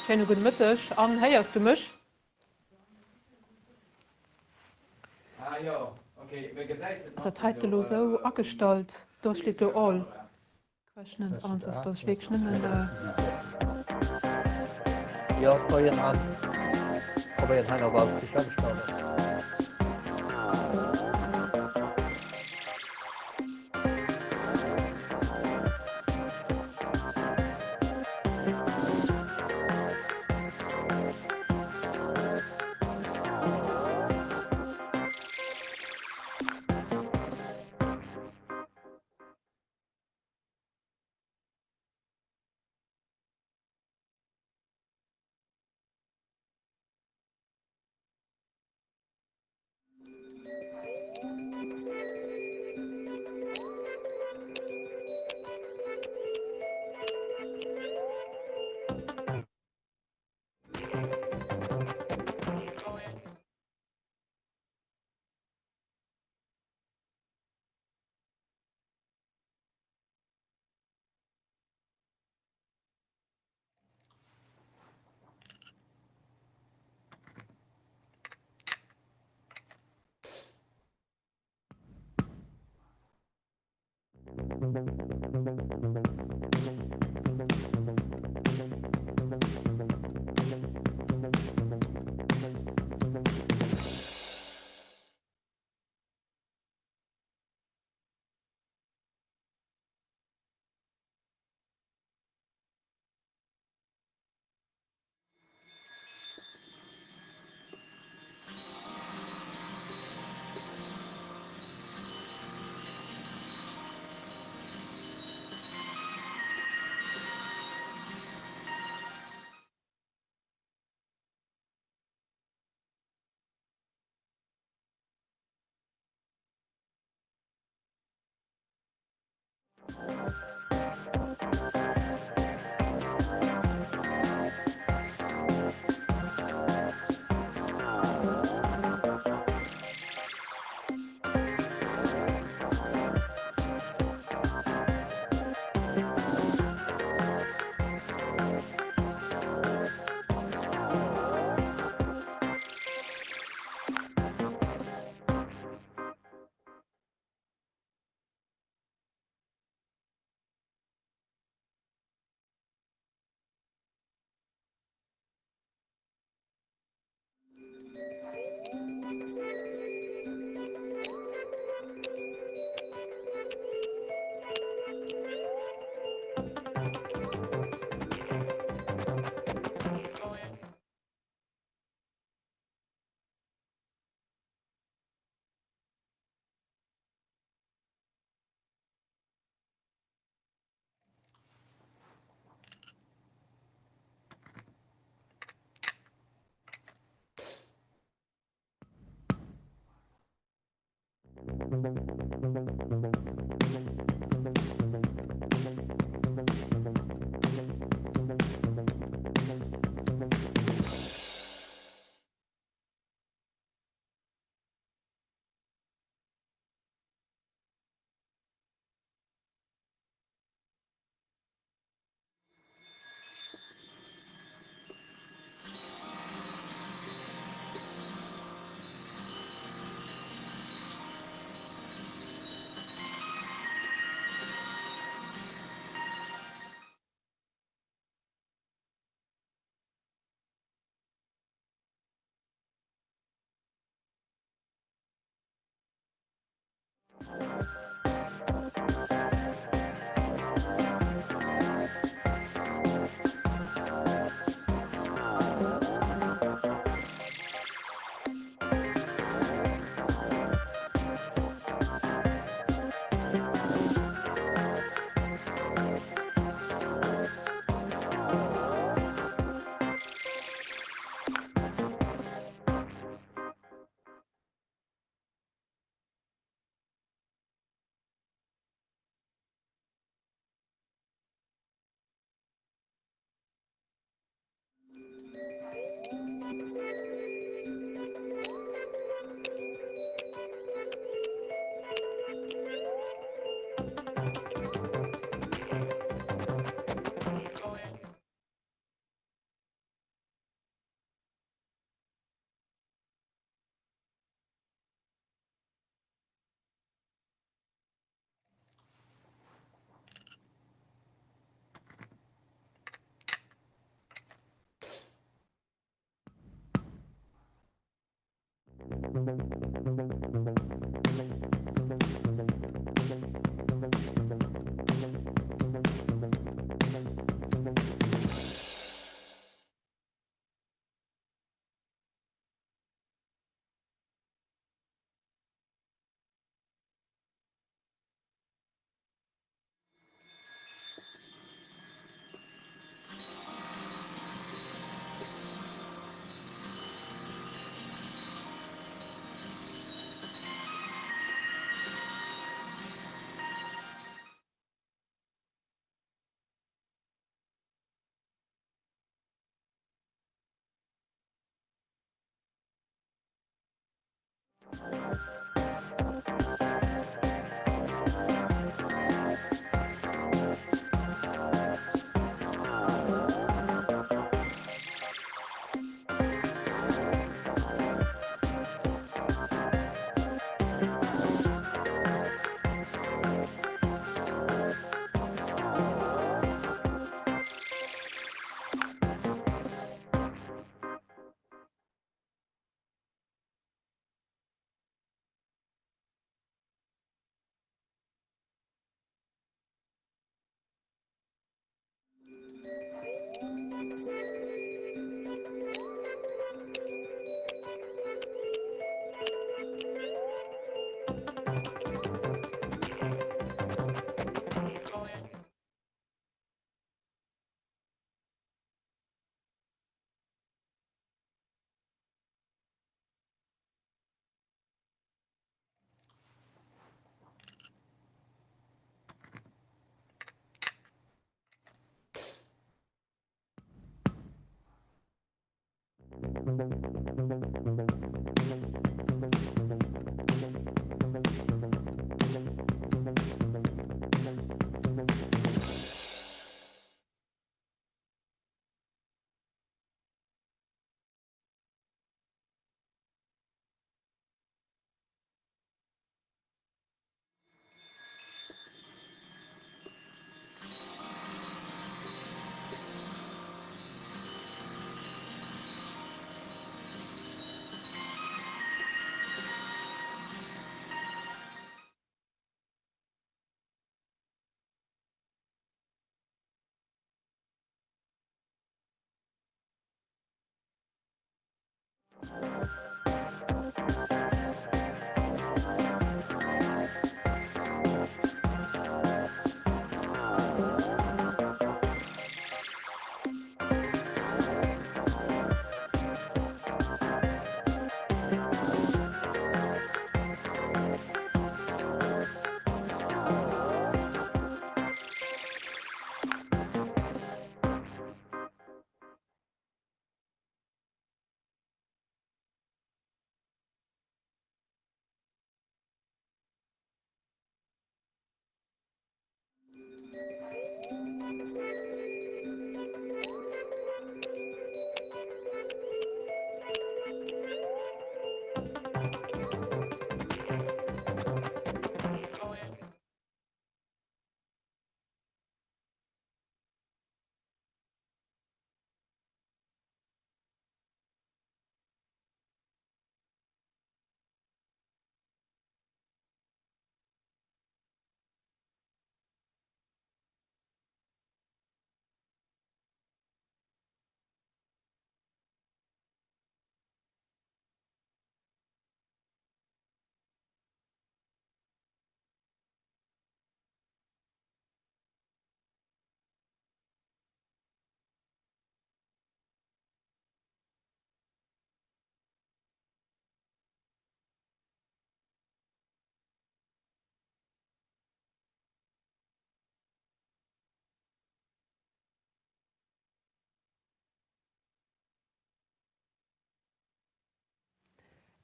Schöne guten Mittag. An heierst du mich? Ah ja, okay. Es hat heute so angestellt. Da steht du all. Questions, answers, das ist wirklich nicht mehr. Ja, probieren an. Probieren an, aber es ist schon gestartet.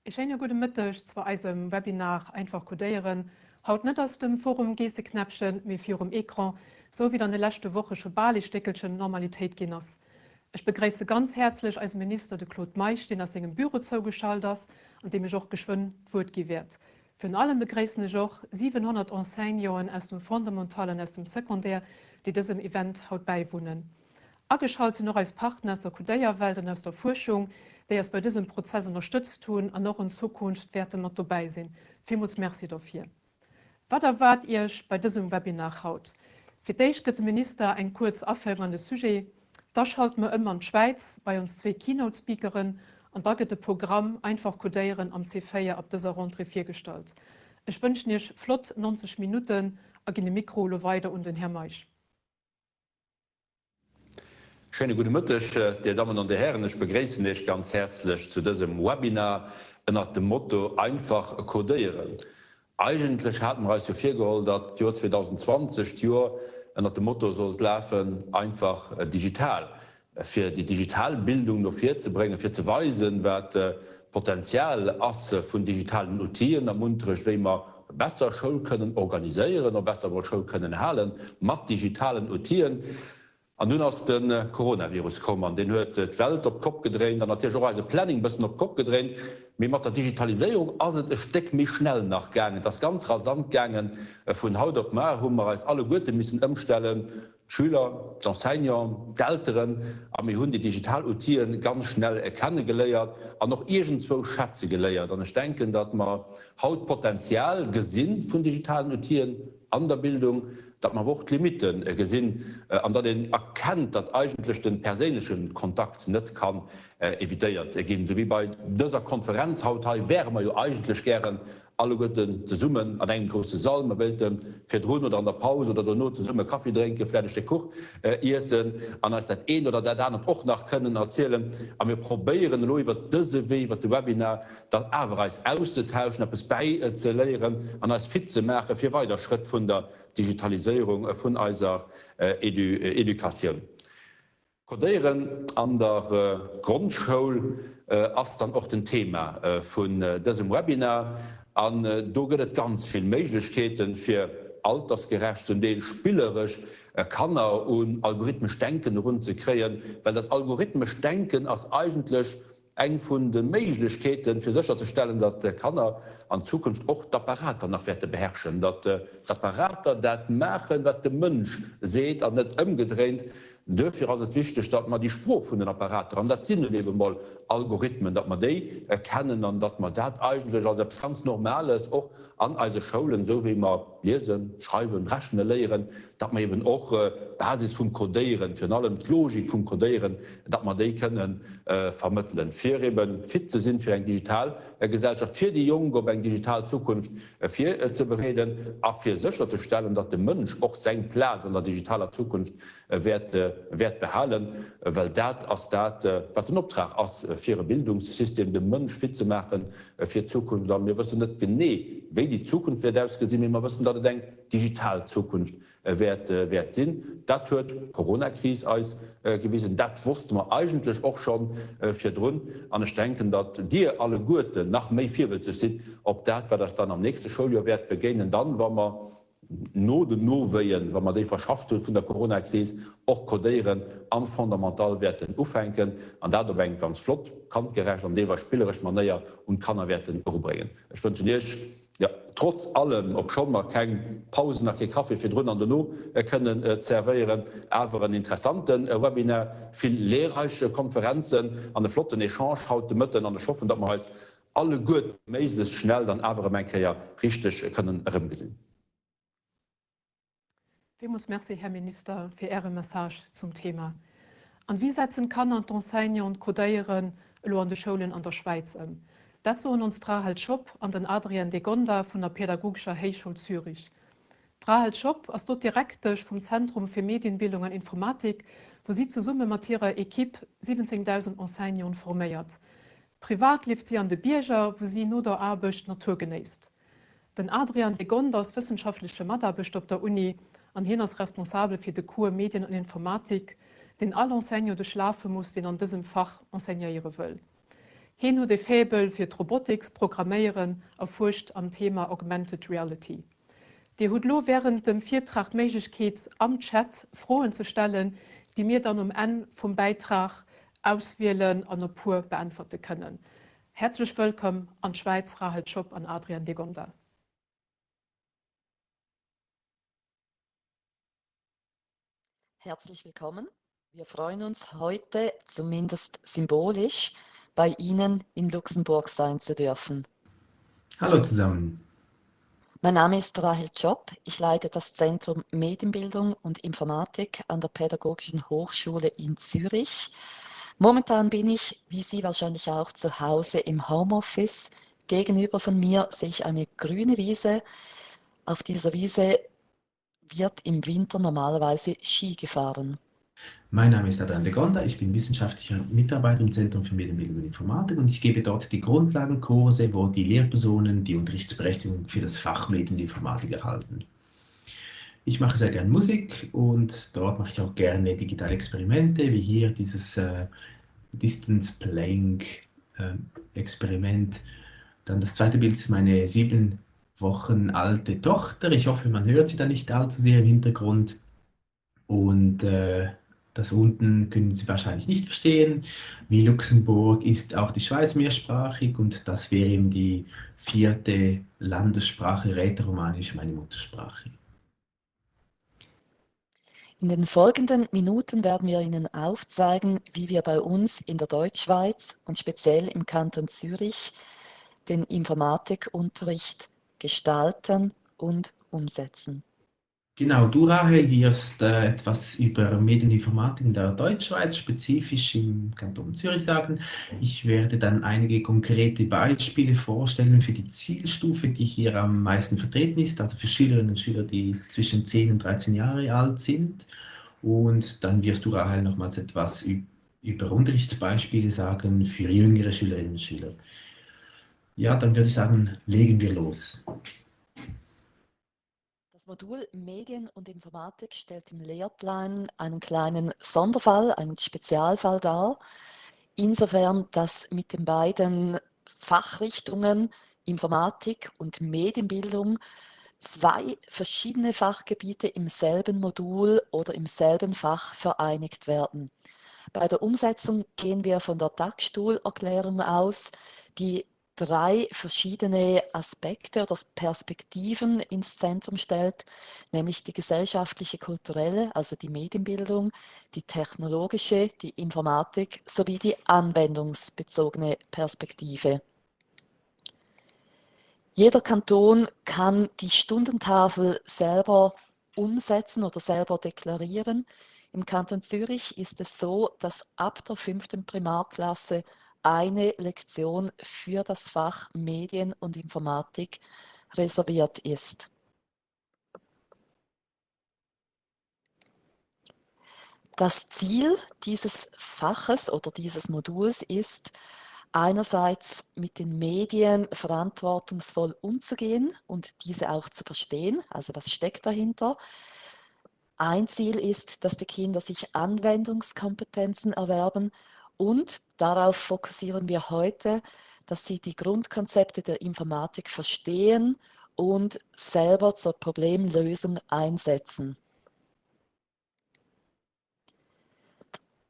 Ich habe ja gute Mittag zu unserem Webinar einfach codieren. Haut nicht aus dem Forum Gesteknäppchen wie für dem Ekran, so wie dann die letzte Woche schon Bali-Steckelchen Normalität gehen ist. Ich begrüße ganz herzlich als Minister de Claude Meich, den aus seinem Büro zugeschaltet ist und dem ich auch geschwind Wort gewährt. Von allem begrüßen ich auch 700 Enseignants aus dem Fundamentalen und aus dem Sekundär, die diesem Event heute beiwohnen. Angeschaltet sind noch als Partner aus der Codea-Welt und aus der Forschung, die es bei diesem Prozess unterstützt tun und noch in Zukunft werden wir dabei sein. Vielmals merci dafür. Was erwartet ihr bei diesem Webinar heute? Für dich gibt der Minister ein kurz aufhängendes Sujet. Da schalten wir immer in die Schweiz bei uns 2 Keynote-Speakerinnen und da gibt das Programm einfach Codieren am C4 ab dieser Rentrée vorgestellt. Ich wünsche euch flott 90 Minuten und gehe Mikro weiter und den Herrn Meich. Schöne gute Mittag, die Damen und Herren. Ich begrüße dich ganz herzlich zu diesem Webinar unter dem Motto einfach codieren. Eigentlich hatten wir uns so viel geholt, dass das Jahr 2020 unter dem Motto soll laufen einfach digital. für die Digitalbildung noch vorzubringen, für zu weisen, was Potenzial ist von digitalen Outils am Unterricht, wie wir besser Schule können organisieren oder besser Schule können halten, mit digitalen Outils. Und nun ist den Coronavirus gekommen, den hat die Welt auf den Kopf gedreht, dann hat das Planning ein bisschen auf den Kopf gedreht. Mit der Digitalisierung ist es ein Stück mehr schnell nachgegangen. Das ist ganz rasant gegangen. Von heute auf morgen haben wir uns alle Gute müssen umstellen. Die Schüler, die Enseignants, die Eltern, aber wir haben die Digital-Outils ganz schnell kennengelernt und noch irgendwo Schätze gelernt. Und ich denke, dass wir heute Potenzial gesehen von digitalen Outils an der Bildung, dass man auch Limiten gesehen an der den erkennt, dass eigentlich den persönlichen Kontakt nicht kann evitiert gehen. So wie bei dieser Konferenz heute wären wir ja eigentlich gern alle Guten zu summen an einen großen Saal, man will für Drohnen oder an der Pause oder nur zu Summe Kaffee trinken, vielleicht ein Koch essen, und als das ein oder der andere auch nach können erzählen. Aber wir probieren über diese Weg, über das Webinar, das einfach auszutauschen, etwas beizulernen und als fit zu machen für weiter Schritt von der Digitalisierung von unserer Education. Codieren an der Grundschule ist dann auch ein Thema von diesem Webinar. Und da gibt es ganz viele Möglichkeiten für altersgerecht und den spielerisch Kanner und algorithmisch Denken rundzukriegen, weil das algorithmisch Denken ist eigentlich eng von den Möglichkeiten für sicherzustellen, dass der Kanner an Zukunft auch die Apparater nach Werte beherrschen, dass die Apparater das machen, was der Mensch sieht und nicht umgedreht. Dafür ist es wichtig, dass man die Spruch von den Apparaten, und das sind eben mal Algorithmen, dass man die erkennen und dass man das eigentlich als etwas ganz Normales auch an unseren Schulen, so wie wir lesen, schreiben, rechnen lehren, dass man eben auch Basis vom Codieren, für allem die Logik vom Codieren, dass man die können vermitteln. Für eben fit zu sind für eine Digitalgesellschaft, für die Jungen, um eine digitale Zukunft zu bereden, auch für sicherzustellen, dass der Mensch auch seinen Platz in der digitalen Zukunft wird behalten, weil das ist das, was ein Auftrag ist für ein Bildungssystem, den Mensch fit zu machen für die Zukunft. Und wir wissen nicht genau, wie die Zukunft wird ausgesehen, wir wissen, dass eine digitale Zukunft wird sein. Das hat die Corona-Krise gewesen, das wussten wir eigentlich auch schon für drin. Und ich denke, dass die alle Guten nach mehr viel zu sind, ob das, was das dann am nächsten Schuljahr wird beginnen, dann, wenn wir no de Noweien, wenn man die verschafft hat von der Corona-Krise, auch codieren an Fundamentalwerten aufhängen, und da eng ganz flott, kantgerecht an dewer spielerisch Manier und Kannerwerten überbringen. Ich wünsche dir, ja, trotz allem, ob schon mal keine Pause nach Kaffee für drunter an der No können servieren, aber einen interessanten Webinar, viel lehrreiche Konferenzen, an der flotten Echange haut Mütter an der Schaffen, dass man heißt, alle gut, meistens schnell, dann aber Menke ja richtig können gesehen. Vielmals merci, Herr Minister, für Ihre Message zum Thema. Und wie setzen Kanner und Enseignants und Codieren an den Schulen an der Schweiz um? Dazu haben uns Rahel Schopp und den Adrian de Gonda von der Pädagogischen Hochschule Zürich. Rahel Schopp ist dort Direktor vom Zentrum für Medienbildung und Informatik, wo sie zusammen mit ihrer Equipe 17.000 Enseignants formiert. Privat lebt sie an der Bierger, wo sie nur der Arbeit Natur genießt. Den Adrian de Gonda ist wissenschaftlicher Mitarbeiter auf der Uni und er ist responsabel für den Kurs Medien und Informatik, den alle Enseignants durchlaufen muss, den an diesem Fach enseignieren will. Er hat den Faible für die Robotik, Programmieren, erforscht am Thema Augmented Reality. Die hat während dem Vortrag die Möglichkeit, am Chat Fragen zu stellen, die wir dann am Ende vom Beitrag auswählen und ein paar beantworten können. Herzlich willkommen an Schweiz, Rahel Schopp und Adrian de Gonda. Herzlich willkommen. Wir freuen uns heute, zumindest symbolisch, bei Ihnen in Luxemburg sein zu dürfen. Hallo zusammen. Mein Name ist Rahel Schopp. Ich leite das Zentrum Medienbildung und Informatik an der Pädagogischen Hochschule in Zürich. Momentan bin ich, wie Sie wahrscheinlich auch, zu Hause im Homeoffice. Gegenüber von mir sehe ich eine grüne Wiese. Auf dieser Wiese wird im Winter normalerweise Ski gefahren. Mein Name ist Adrian de Gonda, ich bin wissenschaftlicher Mitarbeiter im Zentrum für Medienbildung und Informatik und ich gebe dort die Grundlagenkurse, wo die Lehrpersonen die Unterrichtsberechtigung für das Fach Medien und Informatik erhalten. Ich mache sehr gerne Musik und dort mache ich auch gerne digitale Experimente, wie hier dieses Distance Playing Experiment. Dann das zweite Bild ist meine 7 Wochen alte Tochter. Ich hoffe, man hört sie da nicht allzu sehr im Hintergrund. Und das unten können Sie wahrscheinlich nicht verstehen. Wie Luxemburg ist auch die Schweiz mehrsprachig und das wäre eben die 4. Landessprache, Rätoromanisch, meine Muttersprache. In den folgenden Minuten werden wir Ihnen aufzeigen, wie wir bei uns in der Deutschschweiz und speziell im Kanton Zürich den Informatikunterricht gestalten und umsetzen. Genau, du Rahel wirst etwas über Medieninformatik in der Deutschschweiz, spezifisch im Kanton Zürich sagen. Ich werde dann einige konkrete Beispiele vorstellen für die Zielstufe, die hier am meisten vertreten ist, also für Schülerinnen und Schüler, die zwischen 10 und 13 Jahre alt sind. Und dann wirst du Rahel nochmals etwas über Unterrichtsbeispiele sagen für jüngere Schülerinnen und Schüler. Ja, dann würde ich sagen, legen wir los. Das Modul Medien und Informatik stellt im Lehrplan einen kleinen Sonderfall, einen Spezialfall dar, insofern, dass mit den beiden Fachrichtungen Informatik und Medienbildung 2 verschiedene Fachgebiete im selben Modul oder im selben Fach vereinigt werden. Bei der Umsetzung gehen wir von der DAK-Stuhlerklärung aus, die 3 verschiedene Aspekte oder Perspektiven ins Zentrum stellt, nämlich die gesellschaftliche, kulturelle, also die Medienbildung, die technologische, die Informatik sowie die anwendungsbezogene Perspektive. Jeder Kanton kann die Stundentafel selber umsetzen oder selber deklarieren. Im Kanton Zürich ist es so, dass ab der 5. Primarklasse eine Lektion für das Fach Medien und Informatik reserviert ist. Das Ziel dieses Faches oder dieses Moduls ist, einerseits mit den Medien verantwortungsvoll umzugehen und diese auch zu verstehen, also was steckt dahinter. Ein Ziel ist, dass die Kinder sich Anwendungskompetenzen erwerben und darauf fokussieren wir heute, dass sie die Grundkonzepte der Informatik verstehen und selber zur Problemlösung einsetzen.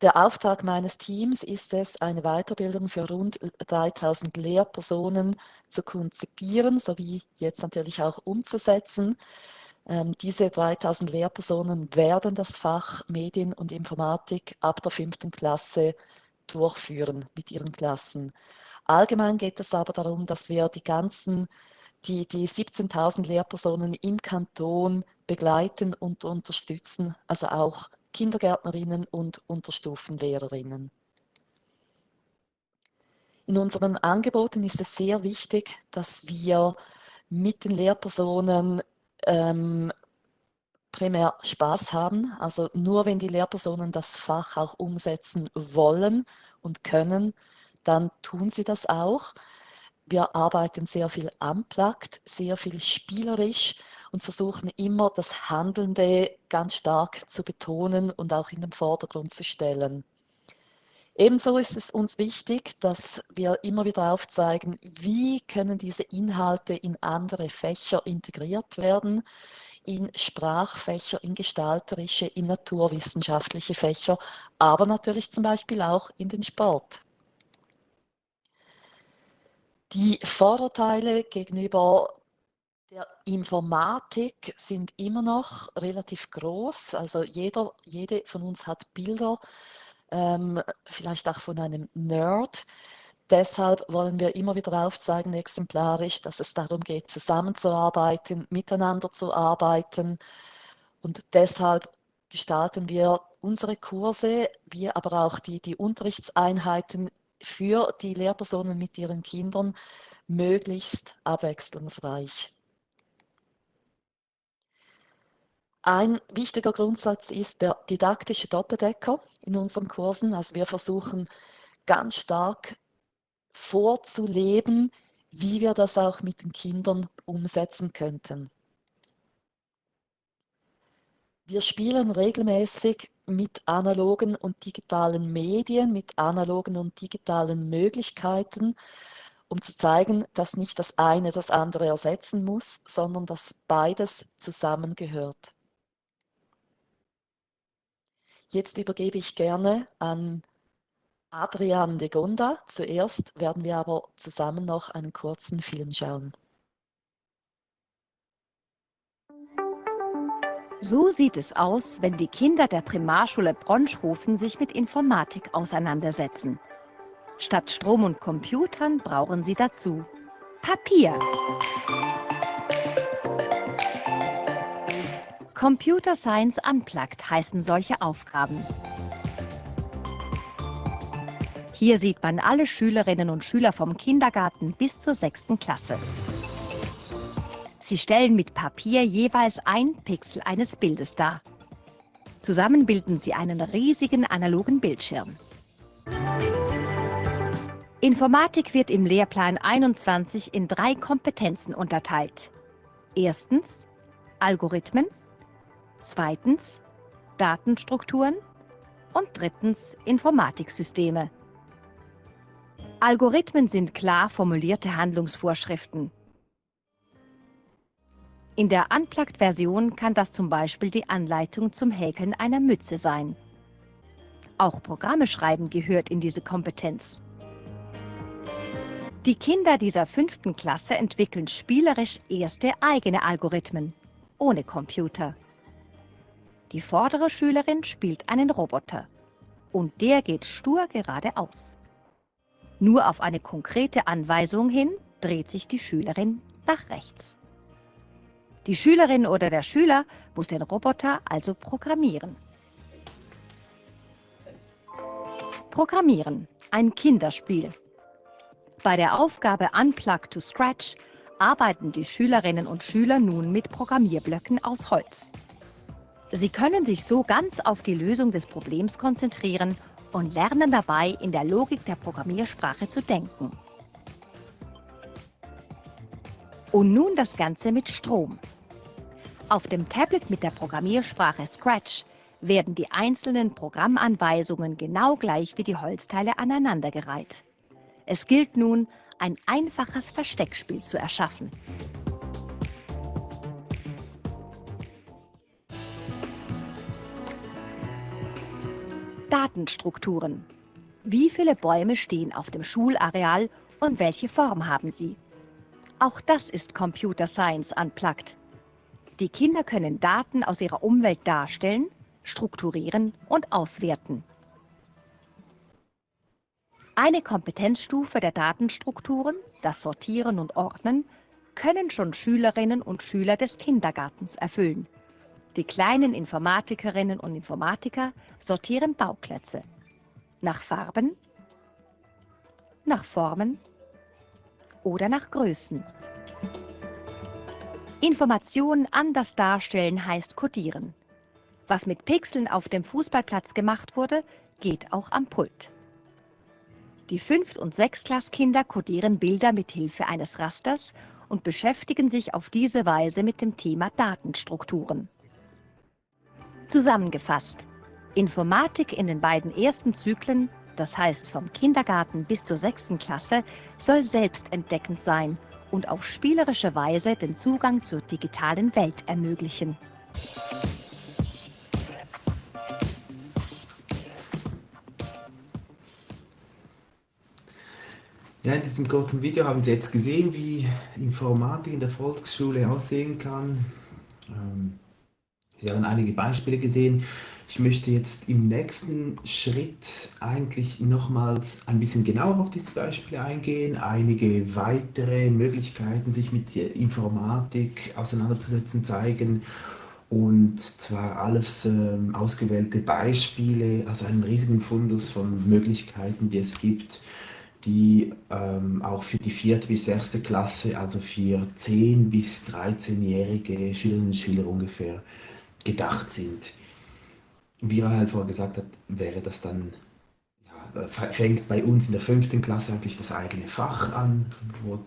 Der Auftrag meines Teams ist es, eine Weiterbildung für rund 3000 Lehrpersonen zu konzipieren, sowie jetzt natürlich auch umzusetzen. Diese 3000 Lehrpersonen werden das Fach Medien und Informatik ab der 5. Klasse durchführen mit ihren Klassen. Allgemein geht es aber darum, dass wir die 17.000 Lehrpersonen im Kanton begleiten und unterstützen, also auch Kindergärtnerinnen und Unterstufenlehrerinnen. In unseren Angeboten ist es sehr wichtig, dass wir mit den Lehrpersonen primär Spaß haben. Also nur wenn die Lehrpersonen das Fach auch umsetzen wollen und können, dann tun sie das auch. Wir arbeiten sehr viel unplugged, sehr viel spielerisch und versuchen immer das Handelnde ganz stark zu betonen und auch in den Vordergrund zu stellen. Ebenso ist es uns wichtig, dass wir immer wieder aufzeigen, wie können diese Inhalte in andere Fächer integriert werden, in Sprachfächer, in gestalterische, in naturwissenschaftliche Fächer, aber natürlich zum Beispiel auch in den Sport. Die Vorurteile gegenüber der Informatik sind immer noch relativ groß. Also jede von uns hat Bilder, vielleicht auch von einem Nerd. Deshalb wollen wir immer wieder aufzeigen, exemplarisch, dass es darum geht, zusammenzuarbeiten, miteinander zu arbeiten. Und deshalb gestalten wir unsere Kurse, wie aber auch die Unterrichtseinheiten für die Lehrpersonen mit ihren Kindern möglichst abwechslungsreich. Ein wichtiger Grundsatz ist der didaktische Doppeldecker in unseren Kursen. Also wir versuchen ganz stark vorzuleben, wie wir das auch mit den Kindern umsetzen könnten. Wir spielen regelmäßig mit analogen und digitalen Medien, mit analogen und digitalen Möglichkeiten, um zu zeigen, dass nicht das eine das andere ersetzen muss, sondern dass beides zusammengehört. Jetzt übergebe ich gerne an Adrian de Gonda. Zuerst werden wir aber zusammen noch einen kurzen Film schauen. So sieht es aus, wenn die Kinder der Primarschule Bronschhofen sich mit Informatik auseinandersetzen. Statt Strom und Computern brauchen sie dazu Papier. Computer Science Unplugged heißen solche Aufgaben. Hier sieht man alle Schülerinnen und Schüler vom Kindergarten bis zur 6. Klasse. Sie stellen mit Papier jeweils ein Pixel eines Bildes dar. Zusammen bilden sie einen riesigen analogen Bildschirm. Informatik wird im Lehrplan 21 in 3 Kompetenzen unterteilt. Erstens Algorithmen, zweitens Datenstrukturen und drittens Informatiksysteme. Algorithmen sind klar formulierte Handlungsvorschriften. In der Unplugged-Version kann das zum Beispiel die Anleitung zum Häkeln einer Mütze sein. Auch Programme schreiben gehört in diese Kompetenz. Die Kinder dieser 5. Klasse entwickeln spielerisch erste eigene Algorithmen, ohne Computer. Die vordere Schülerin spielt einen Roboter und der geht stur geradeaus. Nur auf eine konkrete Anweisung hin dreht sich die Schülerin nach rechts. Die Schülerin oder der Schüler muss den Roboter also programmieren. Programmieren, ein Kinderspiel. Bei der Aufgabe Unplug to Scratch arbeiten die Schülerinnen und Schüler nun mit Programmierblöcken aus Holz. Sie können sich so ganz auf die Lösung des Problems konzentrieren und lernen dabei, in der Logik der Programmiersprache zu denken. Und nun das Ganze mit Strom. Auf dem Tablet mit der Programmiersprache Scratch werden die einzelnen Programmanweisungen genau gleich wie die Holzteile aneinandergereiht. Es gilt nun, ein einfaches Versteckspiel zu erschaffen. Datenstrukturen. Wie viele Bäume stehen auf dem Schulareal und welche Form haben sie? Auch das ist Computer Science Unplugged. Die Kinder können Daten aus ihrer Umwelt darstellen, strukturieren und auswerten. Eine Kompetenzstufe der Datenstrukturen, das Sortieren und Ordnen, können schon Schülerinnen und Schüler des Kindergartens erfüllen. Die kleinen Informatikerinnen und Informatiker sortieren Bauklötze. Nach Farben, nach Formen oder nach Größen. Informationen anders darstellen heißt codieren. Was mit Pixeln auf dem Fußballplatz gemacht wurde, geht auch am Pult. Die 5- und 6-Klass-Kinder codieren Bilder mit Hilfe eines Rasters und beschäftigen sich auf diese Weise mit dem Thema Datenstrukturen. Zusammengefasst: Informatik in den beiden ersten Zyklen, das heißt vom Kindergarten bis zur 6. Klasse, soll selbstentdeckend sein und auf spielerische Weise den Zugang zur digitalen Welt ermöglichen. Ja, in diesem kurzen Video haben Sie jetzt gesehen, wie Informatik in der Volksschule aussehen kann. Sie haben einige Beispiele gesehen. Ich möchte jetzt im nächsten Schritt eigentlich nochmals ein bisschen genauer auf diese Beispiele eingehen, einige weitere Möglichkeiten, sich mit der Informatik auseinanderzusetzen, zeigen. Und zwar alles ausgewählte Beispiele, also einen riesigen Fundus von Möglichkeiten, die es gibt, die auch für die 4. bis 6. Klasse, also für 10- bis 13-jährige Schülerinnen und Schüler ungefähr gedacht sind. Wie Rahel vorher gesagt hat, wäre das dann, ja, fängt bei uns in der 5. Klasse eigentlich das eigene Fach an, wo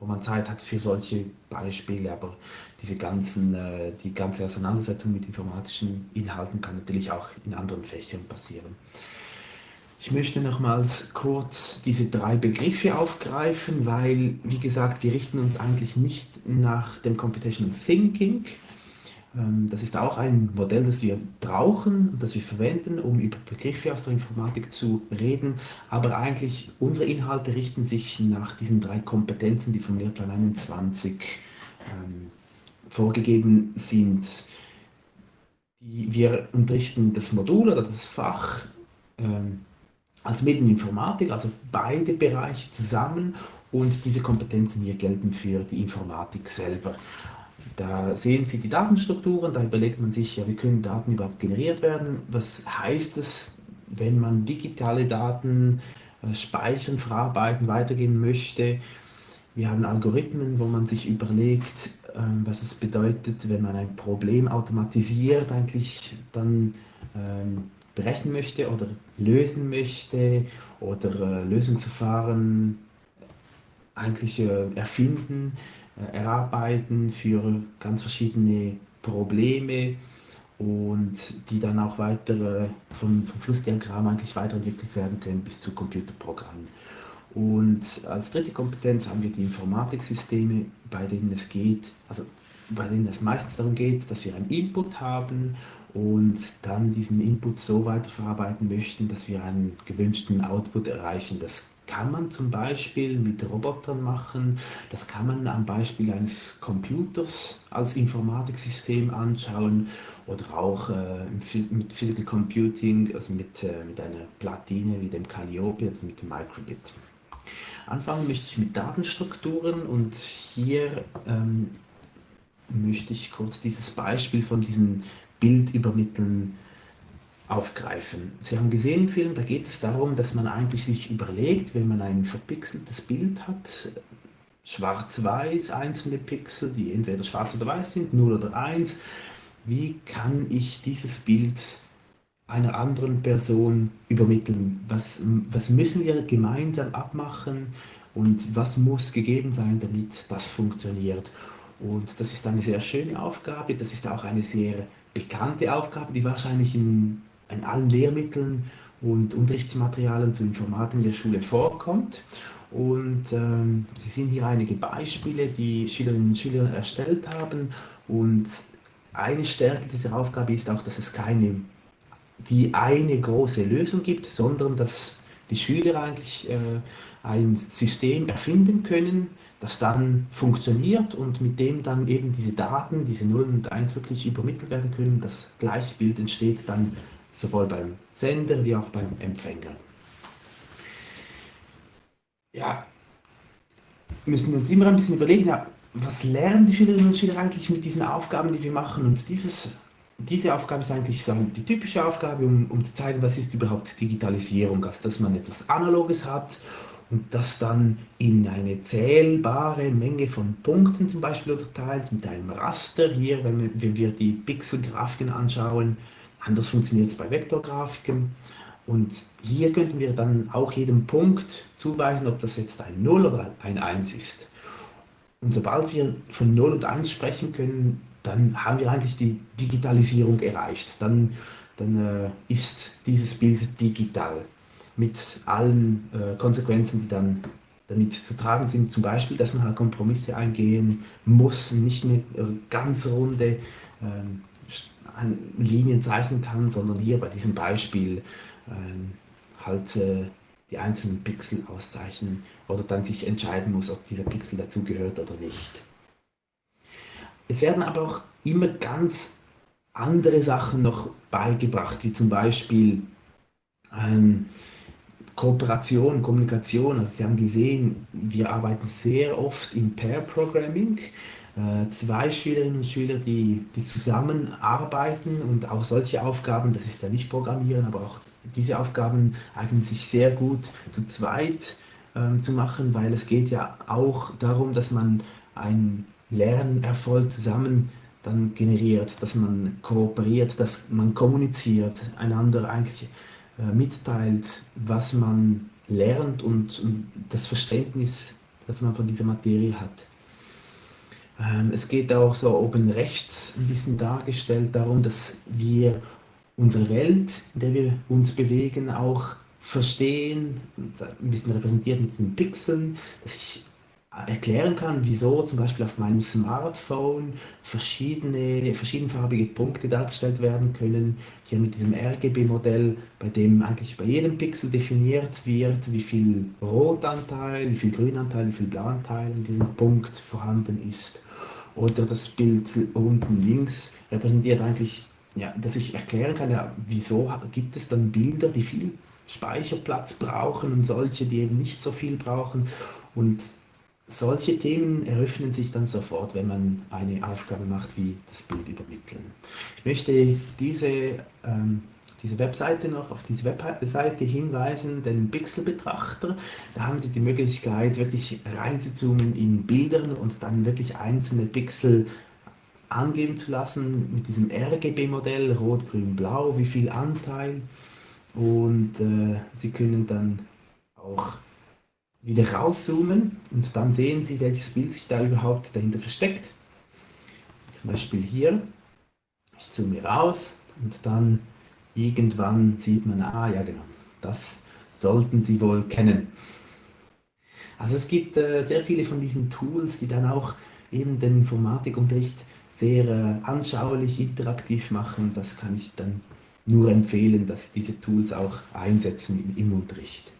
wo man Zeit hat für solche Beispiele, aber die ganze Auseinandersetzung mit informatischen Inhalten kann natürlich auch in anderen Fächern passieren. Ich möchte nochmals kurz diese 3 Begriffe aufgreifen, weil, wie gesagt, wir richten uns eigentlich nicht nach dem Computational Thinking. Das ist auch ein Modell, das wir brauchen und das wir verwenden, um über Begriffe aus der Informatik zu reden. Aber eigentlich unsere Inhalte richten sich nach diesen 3 Kompetenzen, die vom Lehrplan 21 vorgegeben sind. Wir unterrichten das Modul oder das Fach als Medieninformatik, also beide Bereiche zusammen, und diese Kompetenzen hier gelten für die Informatik selber. Da sehen Sie die Datenstrukturen, da überlegt man sich, ja, wie können Daten überhaupt generiert werden? Was heißt es, wenn man digitale Daten speichern, verarbeiten, weitergeben möchte? Wir haben Algorithmen, wo man sich überlegt, was es bedeutet, wenn man ein Problem automatisiert eigentlich dann berechnen möchte oder lösen möchte oder Lösungsverfahren eigentlich erfinden, erarbeiten für ganz verschiedene Probleme und die dann auch weiter vom Flussdiagramm eigentlich weiterentwickelt werden können bis zu Computerprogrammen. Und als dritte Kompetenz haben wir die Informatiksysteme, bei denen es meistens darum geht, dass wir einen Input haben und dann diesen Input so weiterverarbeiten möchten, dass wir einen gewünschten Output erreichen. Das kann man zum Beispiel mit Robotern machen, das kann man am Beispiel eines Computers als Informatiksystem anschauen oder auch mit Physical Computing, also mit einer Platine wie dem Calliope, also mit dem Microbit. Anfangen möchte ich mit Datenstrukturen und hier möchte ich kurz dieses Beispiel von diesem Bild übermitteln aufgreifen. Sie haben gesehen im Film, da geht es darum, dass man eigentlich sich überlegt, wenn man ein verpixeltes Bild hat, schwarz-weiß, einzelne Pixel, die entweder schwarz oder weiß sind, 0 oder 1, wie kann ich dieses Bild einer anderen Person übermitteln? Was müssen wir gemeinsam abmachen und was muss gegeben sein, damit das funktioniert? Und das ist eine sehr schöne Aufgabe, das ist auch eine sehr bekannte Aufgabe, die wahrscheinlich in allen Lehrmitteln und Unterrichtsmaterialien zur Informatik in der Schule vorkommt. Und Sie sehen hier einige Beispiele, die Schülerinnen und Schüler erstellt haben. Und eine Stärke dieser Aufgabe ist auch, dass es keine eine große Lösung gibt, sondern dass die Schüler eigentlich ein System erfinden können, das dann funktioniert und mit dem dann eben diese Daten, diese 0 und 1 wirklich übermittelt werden können. Das gleiche Bild entsteht dann sowohl beim Sender wie auch beim Empfänger. Ja, müssen wir uns immer ein bisschen überlegen, ja, was lernen die Schülerinnen und Schüler eigentlich mit diesen Aufgaben, die wir machen? Und diese Aufgabe ist eigentlich so die typische Aufgabe, um zu zeigen, was ist überhaupt Digitalisierung, also dass man etwas Analoges hat und das dann in eine zählbare Menge von Punkten zum Beispiel unterteilt, mit einem Raster hier, wenn wir die Pixelgrafiken anschauen. Anders funktioniert es bei Vektorgrafiken. Und hier könnten wir dann auch jedem Punkt zuweisen, ob das jetzt ein 0 oder ein 1 ist. Und sobald wir von 0 und 1 sprechen können, dann haben wir eigentlich die Digitalisierung erreicht. Dann ist dieses Bild digital mit allen Konsequenzen, die dann damit zu tragen sind. Zum Beispiel, dass man halt Kompromisse eingehen muss, nicht mehr ganz runde Linien zeichnen kann, sondern hier bei diesem Beispiel halt die einzelnen Pixel auszeichnen oder dann sich entscheiden muss, ob dieser Pixel dazugehört oder nicht. Es werden aber auch immer ganz andere Sachen noch beigebracht, wie zum Beispiel Kooperation, Kommunikation. Also Sie haben gesehen, wir arbeiten sehr oft im Pair-Programming. 2 Schülerinnen und Schüler, die zusammenarbeiten, und auch solche Aufgaben, das ist ja nicht Programmieren, aber auch diese Aufgaben eignen sich sehr gut zu zweit zu machen, weil es geht ja auch darum, dass man einen Lernerfolg zusammen dann generiert, dass man kooperiert, dass man kommuniziert, einander eigentlich mitteilt, was man lernt und das Verständnis das man von dieser Materie hat. Es geht auch so oben rechts ein bisschen dargestellt darum, dass wir unsere Welt, in der wir uns bewegen, auch verstehen, ein bisschen repräsentiert mit diesen Pixeln, dass ich erklären kann, wieso zum Beispiel auf meinem Smartphone verschiedenfarbige Punkte dargestellt werden können. Hier mit diesem RGB-Modell, bei dem eigentlich bei jedem Pixel definiert wird, wie viel Rotanteil, wie viel Grünanteil, wie viel Blauanteil in diesem Punkt vorhanden ist. Oder das Bild unten links repräsentiert eigentlich, ja, dass ich erklären kann, ja, wieso gibt es dann Bilder, die viel Speicherplatz brauchen und solche, die eben nicht so viel brauchen. Und solche Themen eröffnen sich dann sofort, wenn man eine Aufgabe macht, wie das Bild übermitteln. Ich möchte diese Webseite noch auf diese Webseite hinweisen, den Pixelbetrachter. Da haben Sie die Möglichkeit, wirklich reinzuzoomen in Bildern und dann wirklich einzelne Pixel angeben zu lassen mit diesem RGB-Modell, Rot, Grün, Blau, wie viel Anteil. Und Sie können dann auch wieder rauszoomen und dann sehen Sie, welches Bild sich da überhaupt dahinter versteckt. Zum Beispiel hier. Ich zoome raus und dann irgendwann sieht man, ah ja genau, das sollten Sie wohl kennen. Also es gibt sehr viele von diesen Tools, die dann auch eben den Informatikunterricht sehr anschaulich, interaktiv machen. Das kann ich dann nur empfehlen, dass Sie diese Tools auch einsetzen im Unterricht.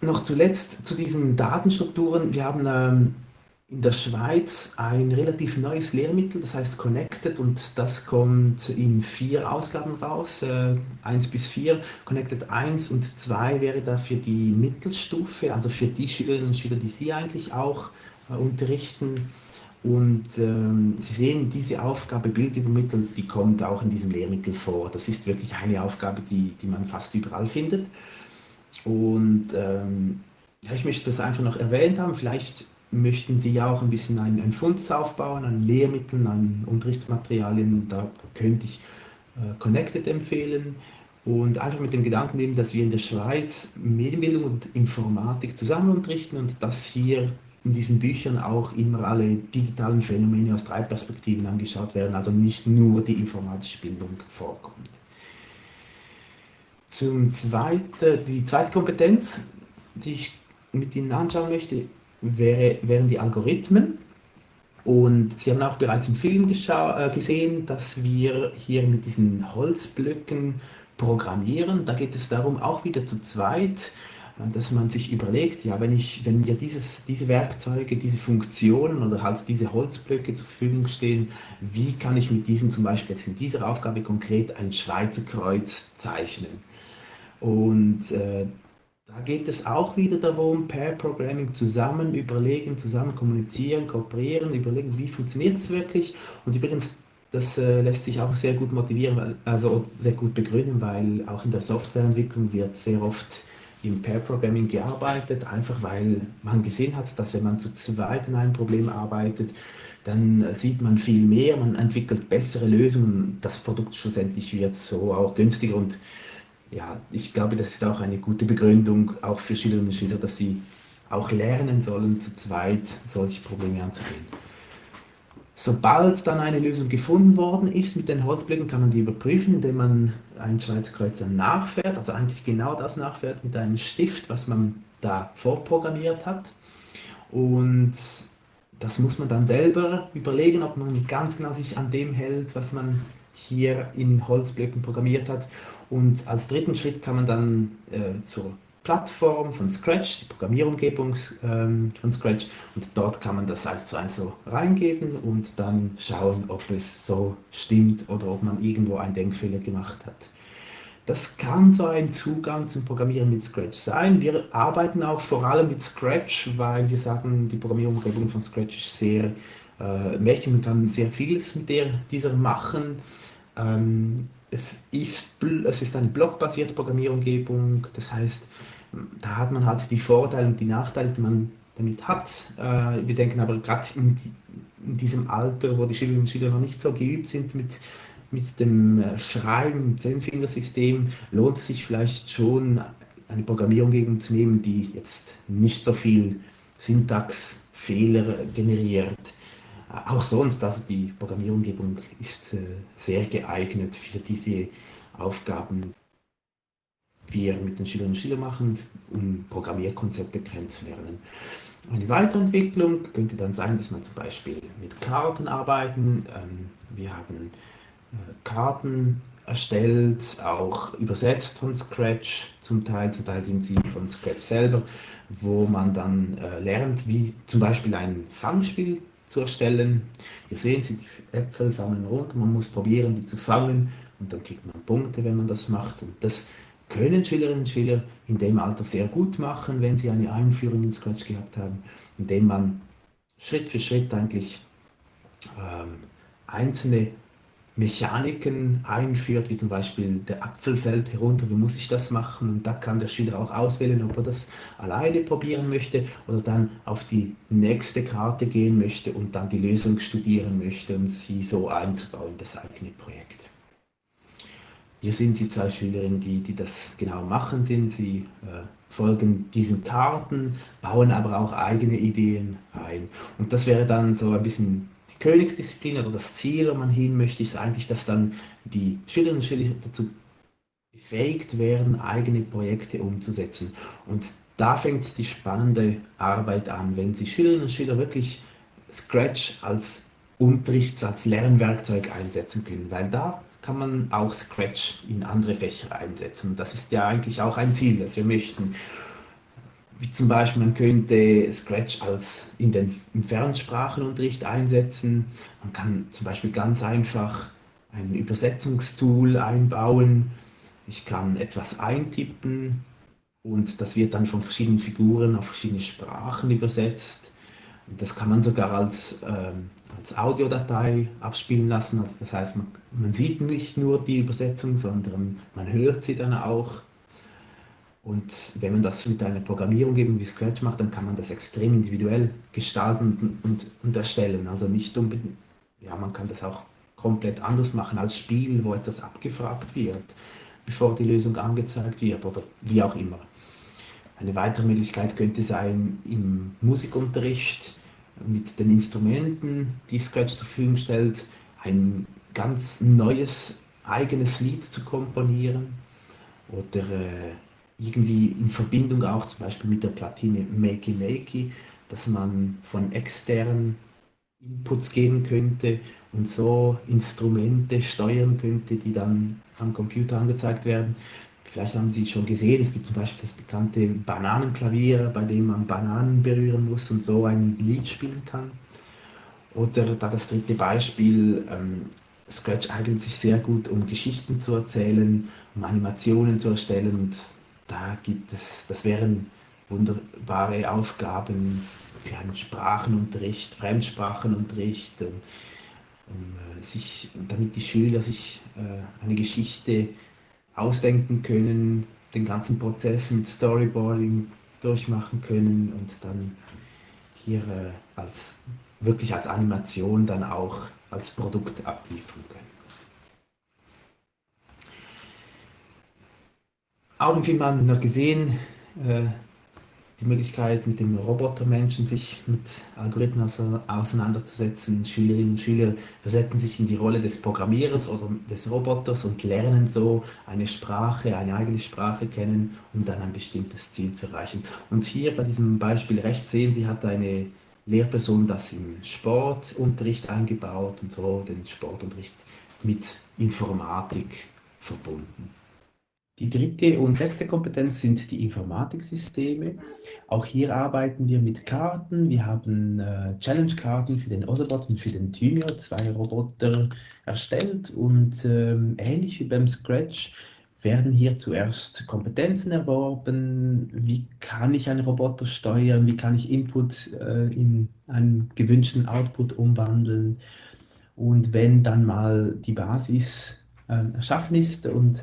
Noch zuletzt zu diesen Datenstrukturen. Wir haben in der Schweiz ein relativ neues Lehrmittel, das heißt Connected, und das kommt in 4 Ausgaben raus, 1 bis 4. Connected 1 und 2 wäre da für die Mittelstufe, also für die Schülerinnen und Schüler, die Sie eigentlich auch unterrichten. Und Sie sehen, diese Aufgabe Bild übermitteln, die kommt auch in diesem Lehrmittel vor. Das ist wirklich eine Aufgabe, die man fast überall findet. Und ja, ich möchte das einfach noch erwähnt haben. Vielleicht möchten Sie ja auch ein bisschen einen Fundus aufbauen an Lehrmitteln, an Unterrichtsmaterialien. Da könnte ich Connected empfehlen. Und einfach mit dem Gedanken nehmen, dass wir in der Schweiz Medienbildung und Informatik zusammen unterrichten und dass hier in diesen Büchern auch immer alle digitalen Phänomene aus 3 Perspektiven angeschaut werden, also nicht nur die informatische Bildung vorkommt. Die zweite Kompetenz, die ich mit Ihnen anschauen möchte, wären die Algorithmen. Und Sie haben auch bereits im Film gesehen, dass wir hier mit diesen Holzblöcken programmieren. Da geht es darum, auch wieder zu zweit, dass man sich überlegt, ja, wenn mir diese Werkzeuge, diese Funktionen oder halt diese Holzblöcke zur Verfügung stehen, wie kann ich mit diesen zum Beispiel jetzt in dieser Aufgabe konkret ein Schweizer Kreuz zeichnen? Und da geht es auch wieder darum, Pair Programming zusammen überlegen, zusammen kommunizieren, kooperieren, überlegen, wie funktioniert es wirklich. Und übrigens, das lässt sich auch sehr gut motivieren, also sehr gut begründen, weil auch in der Softwareentwicklung wird sehr oft im Pair Programming gearbeitet, einfach weil man gesehen hat, dass wenn man zu zweit an einem Problem arbeitet, dann sieht man viel mehr, man entwickelt bessere Lösungen, das Produkt schlussendlich wird so auch günstiger. Und ja, ich glaube, das ist auch eine gute Begründung, auch für Schülerinnen und Schüler, dass sie auch lernen sollen, zu zweit solche Probleme anzugehen. Sobald dann eine Lösung gefunden worden ist mit den Holzblöcken, kann man die überprüfen, indem man ein Schweizer Kreuz dann nachfährt, also eigentlich genau das nachfährt mit einem Stift, was man da vorprogrammiert hat. Und das muss man dann selber überlegen, ob man ganz genau sich an dem hält, was man hier in Holzblöcken programmiert hat. Und als dritten Schritt kann man dann zur Plattform von Scratch, die Programmierumgebung von Scratch, und dort kann man das 1:1 so reingeben und dann schauen, ob es so stimmt oder ob man irgendwo einen Denkfehler gemacht hat. Das kann so ein Zugang zum Programmieren mit Scratch sein. Wir arbeiten auch vor allem mit Scratch, weil wir sagen, die Programmierumgebung von Scratch ist sehr mächtig, man kann sehr vieles mit dieser machen. Es ist eine blockbasierte Programmierumgebung, das heißt, da hat man halt die Vorteile und die Nachteile, die man damit hat. Wir denken aber gerade in diesem Alter, wo die Schülerinnen und Schüler noch nicht so geübt sind mit dem Schreiben, mit dem Zehnfingersystem, lohnt es sich vielleicht schon, eine Programmierumgebung zu nehmen, die jetzt nicht so viel Syntaxfehler generiert. Auch sonst, also die Programmierumgebung ist sehr geeignet für diese Aufgaben, die wir mit den Schülerinnen und Schülern machen, um Programmierkonzepte kennenzulernen. Eine Weiterentwicklung könnte dann sein, dass man zum Beispiel mit Karten arbeiten. Wir haben Karten erstellt, auch übersetzt von Scratch zum Teil sind sie von Scratch selber, wo man dann lernt, wie zum Beispiel ein Fangspiel zu erstellen. Hier sehen Sie, die Äpfel fallen runter, man muss probieren, die zu fangen und dann kriegt man Punkte, wenn man das macht. Und das können Schülerinnen und Schüler in dem Alter sehr gut machen, wenn sie eine Einführung in Scratch gehabt haben, indem man Schritt für Schritt eigentlich einzelne Mechaniken einführt, wie zum Beispiel der Apfel fällt herunter, wie muss ich das machen? Und da kann der Schüler auch auswählen, ob er das alleine probieren möchte oder dann auf die nächste Karte gehen möchte und dann die Lösung studieren möchte und sie so einzubauen in das eigene Projekt. Hier sind Sie zwei Schülerinnen, die das genau machen. Sie folgen diesen Karten, bauen aber auch eigene Ideen ein. Und das wäre dann so ein bisschen die Königsdisziplin oder das Ziel, wo man hin möchte, ist eigentlich, dass dann die Schülerinnen und Schüler dazu befähigt werden, eigene Projekte umzusetzen. Und da fängt die spannende Arbeit an, wenn Sie Schülerinnen und Schüler wirklich Scratch als als Lernwerkzeug einsetzen können, weil da kann man auch Scratch in andere Fächer einsetzen. Das ist ja eigentlich auch ein Ziel, das wir möchten. Wie zum Beispiel, man könnte Scratch im Fernsprachenunterricht einsetzen. Man kann zum Beispiel ganz einfach ein Übersetzungstool einbauen. Ich kann etwas eintippen und das wird dann von verschiedenen Figuren auf verschiedene Sprachen übersetzt. Das kann man sogar als Audiodatei abspielen lassen. Also das heißt, man sieht nicht nur die Übersetzung, sondern man hört sie dann auch. Und wenn man das mit einer Programmierumgebung wie Scratch macht, dann kann man das extrem individuell gestalten und erstellen. Also nicht unbedingt, ja, man kann das auch komplett anders machen als Spiel, wo etwas abgefragt wird, bevor die Lösung angezeigt wird oder wie auch immer. Eine weitere Möglichkeit könnte sein, im Musikunterricht mit den Instrumenten, die Scratch zur Verfügung stellt, ein ganz neues eigenes Lied zu komponieren oder irgendwie in Verbindung auch zum Beispiel mit der Platine Makey Makey, dass man von externen Inputs geben könnte und so Instrumente steuern könnte, die dann am Computer angezeigt werden. Vielleicht haben Sie es schon gesehen, es gibt zum Beispiel das bekannte Bananenklavier, bei dem man Bananen berühren muss und so ein Lied spielen kann. Oder da das dritte Beispiel, Scratch eignet sich sehr gut, um Geschichten zu erzählen, um Animationen zu erstellen und das wären wunderbare Aufgaben für einen Sprachenunterricht, Fremdsprachenunterricht, damit die Schüler sich eine Geschichte ausdenken können, den ganzen Prozess mit Storyboarding durchmachen können und dann hier wirklich als Animation dann auch als Produkt abliefern können. Auch im Film haben Sie noch gesehen, die Möglichkeit, mit dem Robotermenschen sich mit Algorithmen auseinanderzusetzen. Schülerinnen und Schüler versetzen sich in die Rolle des Programmierers oder des Roboters und lernen so eine eigene Sprache kennen, um dann ein bestimmtes Ziel zu erreichen. Und hier bei diesem Beispiel rechts sehen Sie, hat eine Lehrperson das im Sportunterricht eingebaut und so den Sportunterricht mit Informatik verbunden. Die dritte und letzte Kompetenz sind die Informatiksysteme. Auch hier arbeiten wir mit Karten. Wir haben Challenge-Karten für den Otherbot und für den Thymio, 2 Roboter erstellt. Und ähnlich wie beim Scratch werden hier zuerst Kompetenzen erworben. Wie kann ich einen Roboter steuern? Wie kann ich Input in einen gewünschten Output umwandeln? Und wenn dann mal die Basis erschaffen ist und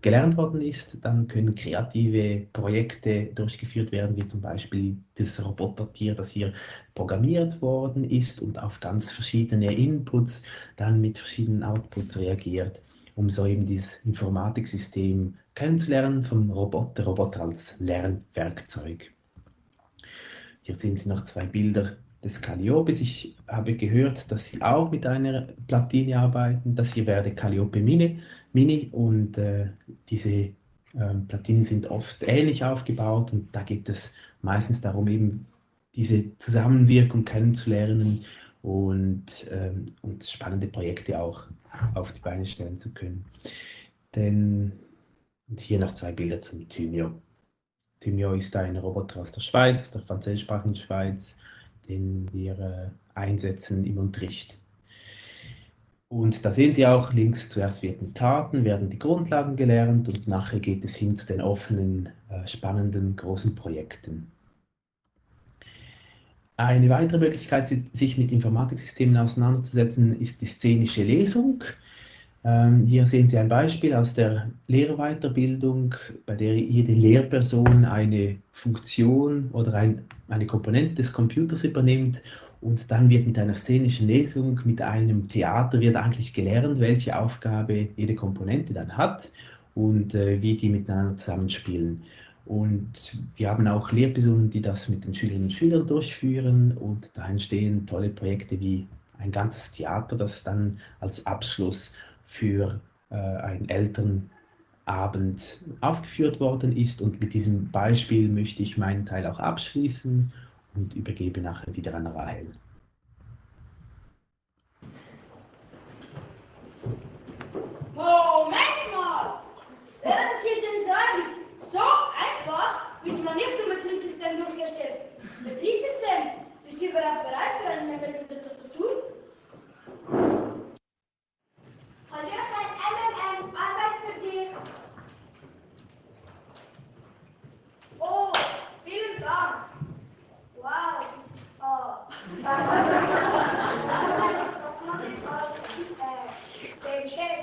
gelernt worden ist, dann können kreative Projekte durchgeführt werden, wie zum Beispiel das Robotertier, das hier programmiert worden ist und auf ganz verschiedene Inputs dann mit verschiedenen Outputs reagiert. um so eben dieses Informatiksystem kennenzulernen vom Roboter als Lernwerkzeug. Hier sehen Sie noch zwei Bilder des Calliopes. Ich habe gehört, dass Sie auch mit einer Platine arbeiten. Das hier wäre der Calliope Mini und diese Platinen sind oft ähnlich aufgebaut und da geht es meistens darum, eben diese Zusammenwirkung kennenzulernen und spannende Projekte auch auf die Beine stellen zu können. Und hier noch zwei Bilder zum Thymio. Thymio ist ein Roboter aus der Schweiz, aus der französischsprachigen Schweiz, den wir einsetzen im Unterricht. Und da sehen Sie auch links, zuerst werden Karten, werden die Grundlagen gelernt und nachher geht es hin zu den offenen, spannenden, großen Projekten. Eine weitere Möglichkeit, sich mit Informatiksystemen auseinanderzusetzen, ist die szenische Lesung. Hier sehen Sie ein Beispiel aus der Lehrerweiterbildung, bei der jede Lehrperson eine Funktion oder eine Komponente des Computers übernimmt und dann wird mit einer szenischen Lesung, mit einem Theater wird eigentlich gelernt, welche Aufgabe jede Komponente dann hat und wie die miteinander zusammenspielen. Und wir haben auch Lehrpersonen, die das mit den Schülerinnen und Schülern durchführen und da entstehen tolle Projekte wie ein ganzes Theater, das dann als Abschluss für einen Elternabend aufgeführt worden ist. Und mit diesem Beispiel möchte ich meinen Teil auch abschließen und übergebe nachher wieder an Rahel. Moment mal! Wer hat das hier denn sagen? So einfach wird man nicht zum Betriebssystem durchgestellt. Betriebssystem, bist du überhaupt bereit für eine Meldung der Tastatur? Hallöchen, MMM, Arbeit für dich. Oh, vielen Dank. Wow, das ist das mache ich auch dem Chef.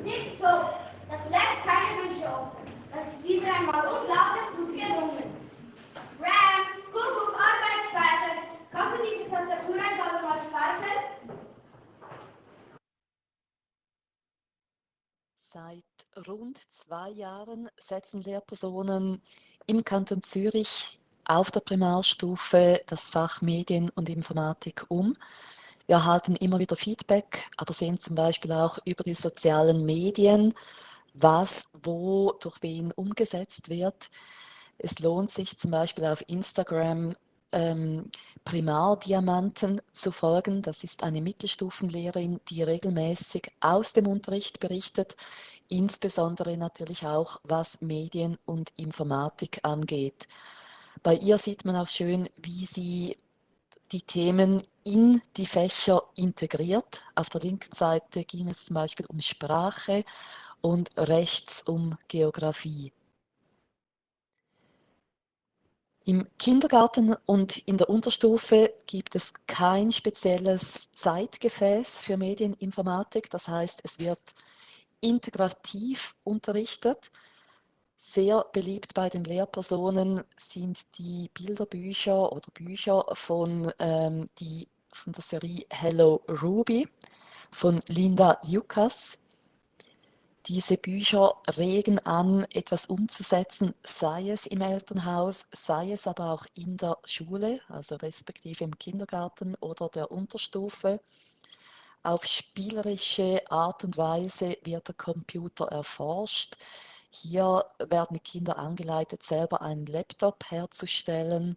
TikTok, das lässt keine Wünsche offen. Das ist wieder einmal unglaublich gut gelungen. RAM, Kuckuck, Arbeitsspeicher. Kannst du diese Tastatureingabe mal speichern? Seit rund 2 Jahren setzen Lehrpersonen im Kanton Zürich auf der Primarstufe das Fach Medien und Informatik um. Wir erhalten immer wieder Feedback, aber sehen zum Beispiel auch über die sozialen Medien, was wo durch wen umgesetzt wird. Es lohnt sich zum Beispiel auf Instagram Primardiamanten zu folgen. Das ist eine Mittelstufenlehrerin, die regelmäßig aus dem Unterricht berichtet, insbesondere natürlich auch, was Medien und Informatik angeht. Bei ihr sieht man auch schön, wie sie die Themen in die Fächer integriert. Auf der linken Seite ging es zum Beispiel um Sprache und rechts um Geografie. Im Kindergarten und in der Unterstufe gibt es kein spezielles Zeitgefäß für Medieninformatik. Das heißt, es wird integrativ unterrichtet. Sehr beliebt bei den Lehrpersonen sind die Bilderbücher oder Bücher von der Serie Hello Ruby von Linda Lucas. Diese Bücher regen an, etwas umzusetzen, sei es im Elternhaus, sei es aber auch in der Schule, also respektive im Kindergarten oder der Unterstufe. Auf spielerische Art und Weise wird der Computer erforscht. Hier werden die Kinder angeleitet, selber einen Laptop herzustellen.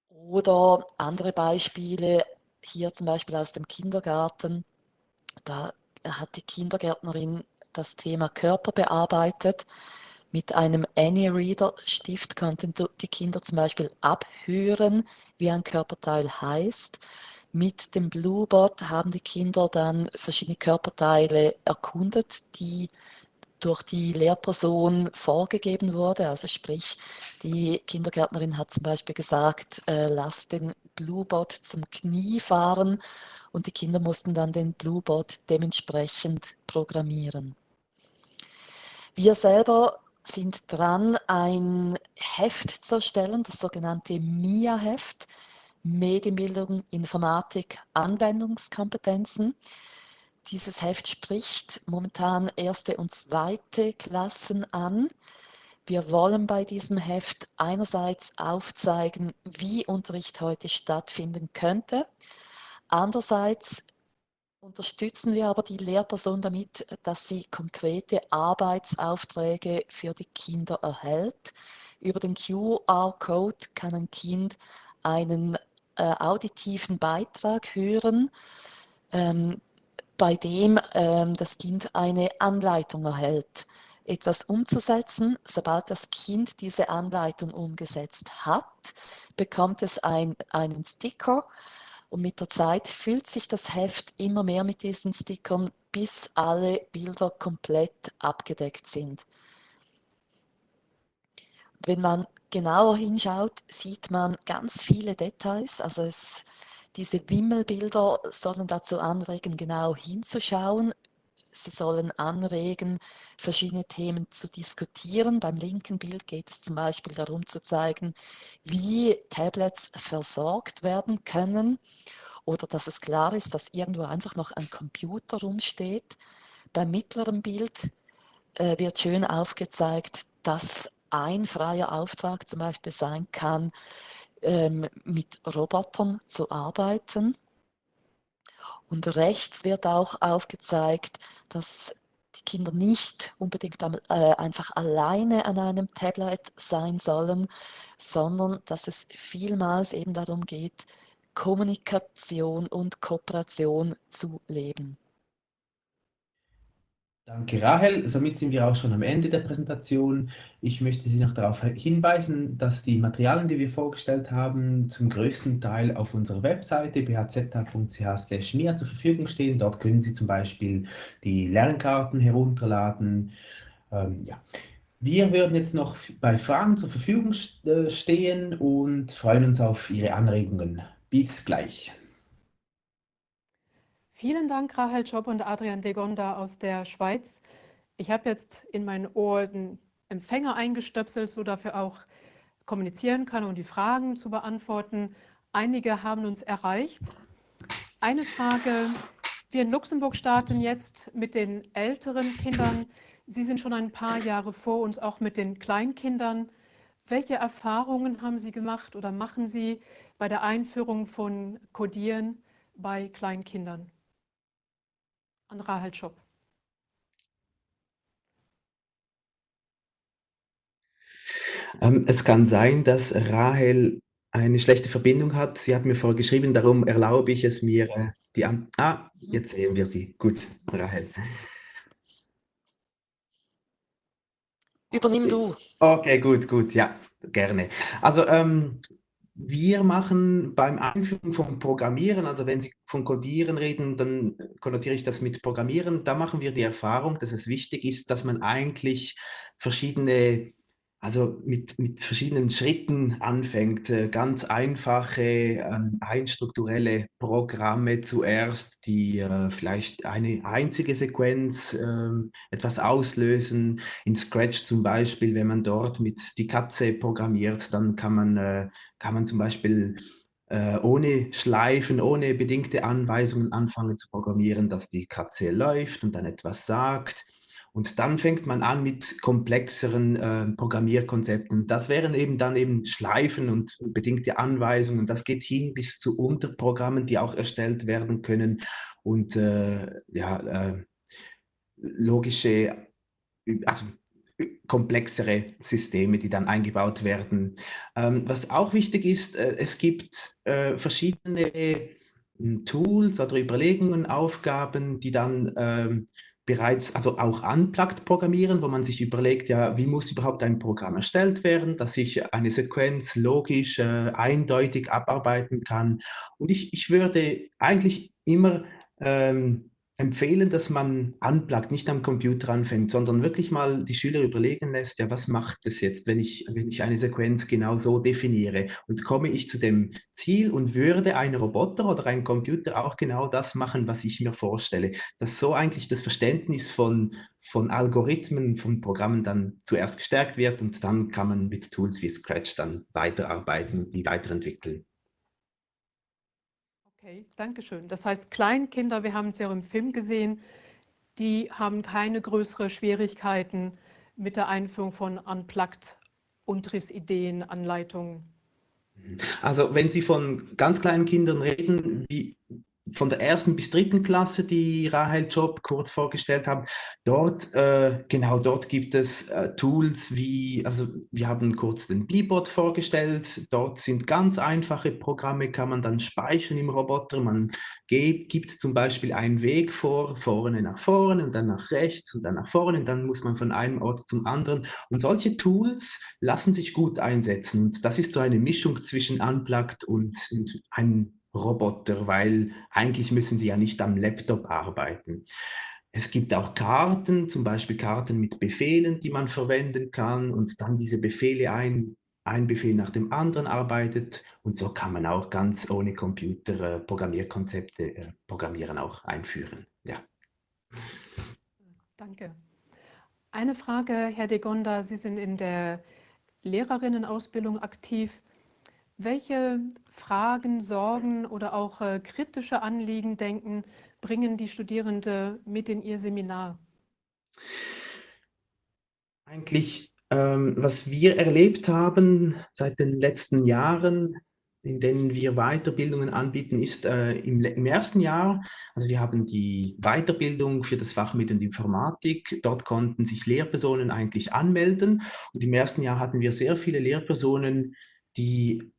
Oder andere Beispiele, hier zum Beispiel aus dem Kindergarten. Da hat die Kindergärtnerin das Thema Körper bearbeitet. Mit einem Any-Reader-Stift konnten die Kinder zum Beispiel abhören, wie ein Körperteil heißt. Mit dem Blueboard haben die Kinder dann verschiedene Körperteile erkundet, die durch die Lehrperson vorgegeben wurde. Also sprich, die Kindergärtnerin hat zum Beispiel gesagt, lass den Bluebot zum Knie fahren und die Kinder mussten dann den Bluebot dementsprechend programmieren. Wir selber sind dran, ein Heft zu erstellen, das sogenannte MIA-Heft, Medienbildung, Informatik, Anwendungskompetenzen. Dieses Heft spricht momentan erste und zweite Klassen an. Wir wollen bei diesem Heft einerseits aufzeigen, wie Unterricht heute stattfinden könnte. Andererseits unterstützen wir aber die Lehrperson damit, dass sie konkrete Arbeitsaufträge für die Kinder erhält. Über den QR-Code kann ein Kind einen auditiven Beitrag hören, bei dem das Kind eine Anleitung erhält, etwas umzusetzen. Sobald das Kind diese Anleitung umgesetzt hat, bekommt es einen Sticker und mit der Zeit füllt sich das Heft immer mehr mit diesen Stickern, bis alle Bilder komplett abgedeckt sind. Und wenn man genauer hinschaut, sieht man ganz viele Details. Also diese Wimmelbilder sollen dazu anregen, genau hinzuschauen. Sie sollen anregen, verschiedene Themen zu diskutieren. Beim linken Bild geht es zum Beispiel darum zu zeigen, wie Tablets versorgt werden können oder dass es klar ist, dass irgendwo einfach noch ein Computer rumsteht. Beim mittleren Bild wird schön aufgezeigt, dass ein freier Auftrag zum Beispiel sein kann, mit Robotern zu arbeiten. Und rechts wird auch aufgezeigt, dass die Kinder nicht unbedingt einfach alleine an einem Tablet sein sollen, sondern dass es vielmals eben darum geht, Kommunikation und Kooperation zu leben. Danke, Rahel. Somit sind wir auch schon am Ende der Präsentation. Ich möchte Sie noch darauf hinweisen, dass die Materialien, die wir vorgestellt haben, zum größten Teil auf unserer Webseite bhz.ch/mir zur Verfügung stehen. Dort können Sie zum Beispiel die Lernkarten herunterladen. Ja. Wir würden jetzt noch bei Fragen zur Verfügung stehen und freuen uns auf Ihre Anregungen. Bis gleich. Vielen Dank, Rahel Job und Adrian Degonda aus der Schweiz. Ich habe jetzt in meinen Ohr den Empfänger eingestöpselt, so dafür auch kommunizieren kann und die Fragen zu beantworten. Einige haben uns erreicht. Eine Frage: Wir in Luxemburg starten jetzt mit den älteren Kindern. Sie sind schon ein paar Jahre vor uns, auch mit den Kleinkindern. Welche Erfahrungen haben Sie gemacht oder machen Sie bei der Einführung von Codieren bei Kleinkindern? An Rahel Schopp. Es kann sein, dass Rahel eine schlechte Verbindung hat. Sie hat mir vorher geschrieben, darum erlaube ich es mir, jetzt sehen wir sie. Gut, Rahel. Übernimm du. Okay, gut, ja, gerne. Also wir machen beim Einführen von Programmieren, also wenn Sie von Codieren reden, dann konnotiere ich das mit Programmieren. Da machen wir die Erfahrung, dass es wichtig ist, dass man eigentlich mit verschiedenen Schritten anfängt, ganz einfache, einstrukturelle Programme zuerst, die vielleicht eine einzige Sequenz etwas auslösen. In Scratch zum Beispiel, wenn man dort mit die Katze programmiert, dann kann man zum Beispiel ohne Schleifen, ohne bedingte Anweisungen anfangen zu programmieren, dass die Katze läuft und dann etwas sagt. Und dann fängt man an mit komplexeren Programmierkonzepten. Das wären eben Schleifen und bedingte Anweisungen. Das geht hin bis zu Unterprogrammen, die auch erstellt werden können und logische, also komplexere Systeme, die dann eingebaut werden. Was auch wichtig ist, es gibt verschiedene Tools oder Überlegungen, Aufgaben, die dann bereits, also auch unplugged programmieren, wo man sich überlegt, ja, wie muss überhaupt ein Programm erstellt werden, dass ich eine Sequenz logisch, eindeutig abarbeiten kann. Und ich würde eigentlich immer empfehlen, dass man unplugged, nicht am Computer anfängt, sondern wirklich mal die Schüler überlegen lässt, ja, was macht es jetzt, wenn ich eine Sequenz genau so definiere? Und komme ich zu dem Ziel und würde ein Roboter oder ein Computer auch genau das machen, was ich mir vorstelle? Dass so eigentlich das Verständnis von Algorithmen, von Programmen dann zuerst gestärkt wird und dann kann man mit Tools wie Scratch dann weiterarbeiten, die weiterentwickeln. Okay, danke schön. Das heißt, Kleinkinder, wir haben es ja auch im Film gesehen, die haben keine größeren Schwierigkeiten mit der Einführung von Unplugged-Unterrichtsideen, Anleitungen. Also wenn Sie von ganz kleinen Kindern reden, wie von der ersten bis dritten Klasse, die Rahel Job kurz vorgestellt haben, genau dort gibt es Tools wie, also wir haben kurz den Beebot vorgestellt, dort sind ganz einfache Programme, kann man dann speichern im Roboter, man gibt zum Beispiel einen Weg vor, vorne nach vorne und dann nach rechts und dann nach vorne und dann muss man von einem Ort zum anderen und solche Tools lassen sich gut einsetzen und das ist so eine Mischung zwischen Unplugged und einem Roboter, weil eigentlich müssen sie ja nicht am Laptop arbeiten. Es gibt auch Karten, zum Beispiel Karten mit Befehlen, die man verwenden kann und dann diese Befehle ein Befehl nach dem anderen arbeitet und so kann man auch ganz ohne Computer Programmierkonzepte Programmieren auch einführen. Ja. Danke. Eine Frage, Herr de Gonda, Sie sind in der Lehrerinnenausbildung aktiv. Welche Fragen, Sorgen oder auch kritische Anliegen, denken, bringen die Studierenden mit in ihr Seminar? Eigentlich, was wir erlebt haben seit den letzten Jahren, in denen wir Weiterbildungen anbieten, ist im ersten Jahr, also wir haben die Weiterbildung für das Fach Medien und Informatik, dort konnten sich Lehrpersonen eigentlich anmelden und im ersten Jahr hatten wir sehr viele Lehrpersonen, die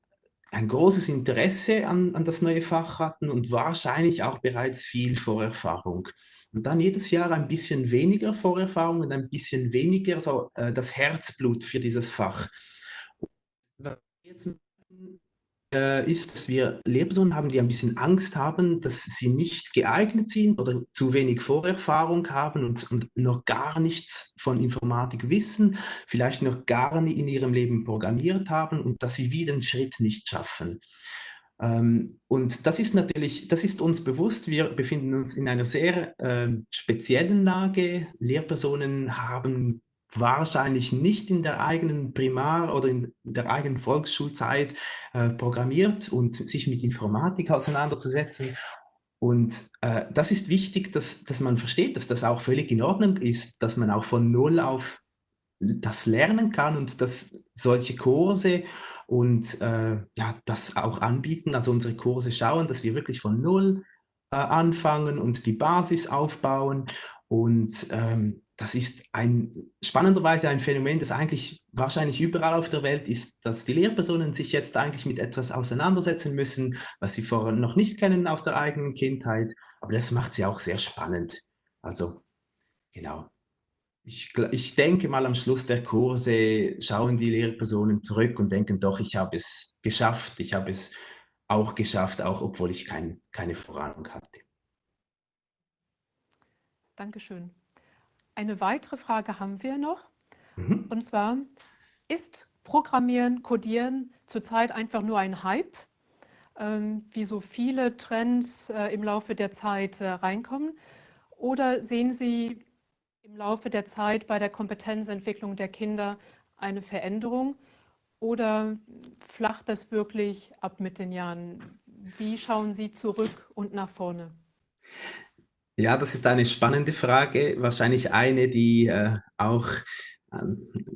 ein großes Interesse an das neue Fach hatten und wahrscheinlich auch bereits viel Vorerfahrung. Und dann jedes Jahr ein bisschen weniger Vorerfahrung und ein bisschen weniger so, das Herzblut für dieses Fach. Was wir jetzt ist, dass wir Lehrpersonen haben, die ein bisschen Angst haben, dass sie nicht geeignet sind oder zu wenig Vorerfahrung haben und noch gar nichts von Informatik wissen, vielleicht noch gar nie in ihrem Leben programmiert haben und dass sie wieder den Schritt nicht schaffen. Und das ist natürlich, das ist uns bewusst, wir befinden uns in einer sehr speziellen Lage. Lehrpersonen haben wahrscheinlich nicht in der eigenen Primar- oder in der eigenen Volksschulzeit programmiert und sich mit Informatik auseinanderzusetzen. Und das ist wichtig, dass man versteht, dass das auch völlig in Ordnung ist, dass man auch von Null auf das lernen kann und dass solche Kurse und ja, das auch anbieten, also unsere Kurse schauen, dass wir wirklich von Null anfangen und die Basis aufbauen. Und das ist spannenderweise ein Phänomen, das eigentlich wahrscheinlich überall auf der Welt ist, dass die Lehrpersonen sich jetzt eigentlich mit etwas auseinandersetzen müssen, was sie vorher noch nicht kennen aus der eigenen Kindheit. Aber das macht sie auch sehr spannend. Also genau. Ich denke mal, am Schluss der Kurse schauen die Lehrpersonen zurück und denken, doch, ich habe es geschafft. Ich habe es auch geschafft, auch obwohl ich keine Vorahnung hatte. Dankeschön. Eine weitere Frage haben wir noch. Mhm. Und zwar, ist Programmieren, Codieren zurzeit einfach nur ein Hype, wie so viele Trends im Laufe der Zeit reinkommen? Oder sehen Sie im Laufe der Zeit bei der Kompetenzentwicklung der Kinder eine Veränderung? Oder flacht das wirklich ab mit den Jahren? Wie schauen Sie zurück und nach vorne? Ja, das ist eine spannende Frage, wahrscheinlich eine, die auch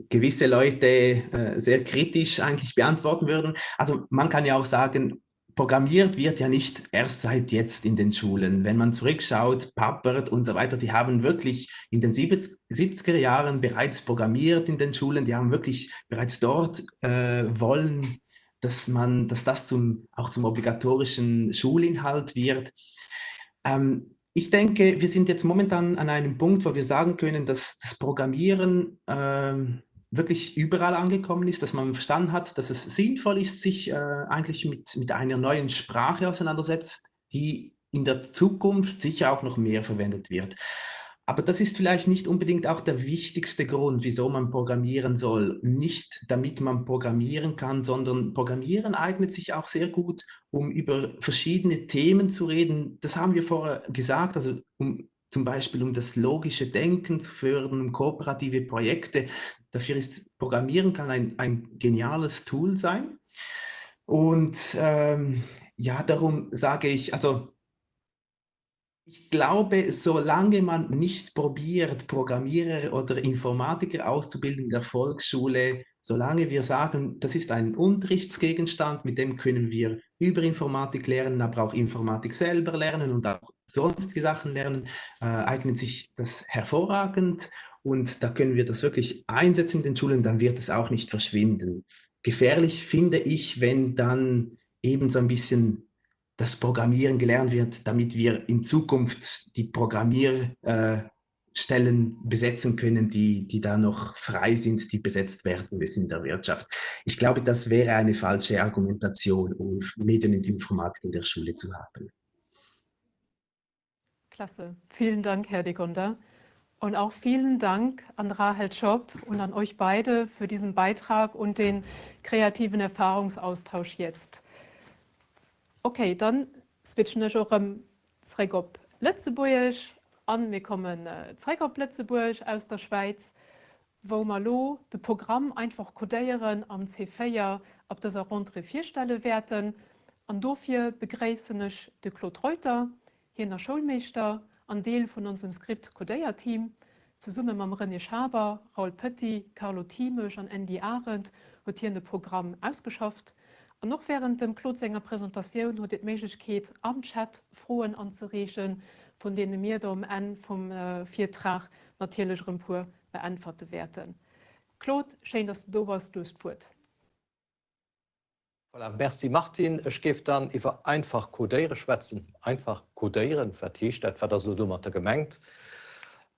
gewisse Leute sehr kritisch eigentlich beantworten würden. Also man kann ja auch sagen, programmiert wird ja nicht erst seit jetzt in den Schulen. Wenn man zurückschaut, Papert und so weiter, die haben wirklich in den 70er Jahren bereits programmiert in den Schulen, die haben wirklich bereits dort wollen, dass das auch zum obligatorischen Schulinhalt wird. Ich denke, wir sind jetzt momentan an einem Punkt, wo wir sagen können, dass das Programmieren wirklich überall angekommen ist, dass man verstanden hat, dass es sinnvoll ist, sich eigentlich mit einer neuen Sprache auseinandersetzt, die in der Zukunft sicher auch noch mehr verwendet wird. Aber das ist vielleicht nicht unbedingt auch der wichtigste Grund, wieso man programmieren soll. Nicht damit man programmieren kann, sondern Programmieren eignet sich auch sehr gut, um über verschiedene Themen zu reden. Das haben wir vorher gesagt, also zum Beispiel um das logische Denken zu fördern, um kooperative Projekte. Dafür ist Programmieren kann ein geniales Tool sein. Und Ja, darum sage ich, also ich glaube, solange man nicht probiert, Programmierer oder Informatiker auszubilden in der Volksschule, solange wir sagen, das ist ein Unterrichtsgegenstand, mit dem können wir über Informatik lernen, aber auch Informatik selber lernen und auch sonstige Sachen lernen, eignet sich das hervorragend und da können wir das wirklich einsetzen in den Schulen, dann wird es auch nicht verschwinden. Gefährlich finde ich, wenn dann eben so ein bisschen das Programmieren gelernt wird, damit wir in Zukunft die Programmierstellen besetzen können, die da noch frei sind, die besetzt werden müssen in der Wirtschaft. Ich glaube, das wäre eine falsche Argumentation, um Medien und Informatik in der Schule zu haben. Klasse. Vielen Dank, Herr Degonder. Und auch vielen Dank an Rahel Tschopp und an euch beide für diesen Beitrag und den kreativen Erfahrungsaustausch jetzt. Okay, dann switchen wir schon zurück auf Lützeburg an. Wir kommen zurück auf Lützeburg aus der Schweiz, wo wir lo das Programm einfach codieren am C4 auf dieser Runde 4 Stelle werden. Und dafür begrüße ich den Claude Reuter, hier der Schulmeister, ein Teil von unserem Skript-Codeer-Team, zusammen mit René Schaber, Raoul Pötti, Carlo Thiemisch und Andy Arendt, hat hier das Programm ausgeschafft. Und noch während dem Claude seiner Präsentation hat die Möglichkeit, am Chat Fragen anzuregen, von denen wir da am Ende vom Vortrag natürlich pur beantwortet werden. Claude, schön, dass du da warst, du hast Wort. Voilà, merci Martin. Ich gebe dann über einfach codieren schwätzen. Einfach codieren, vertieft, das war das so dummer gemengt.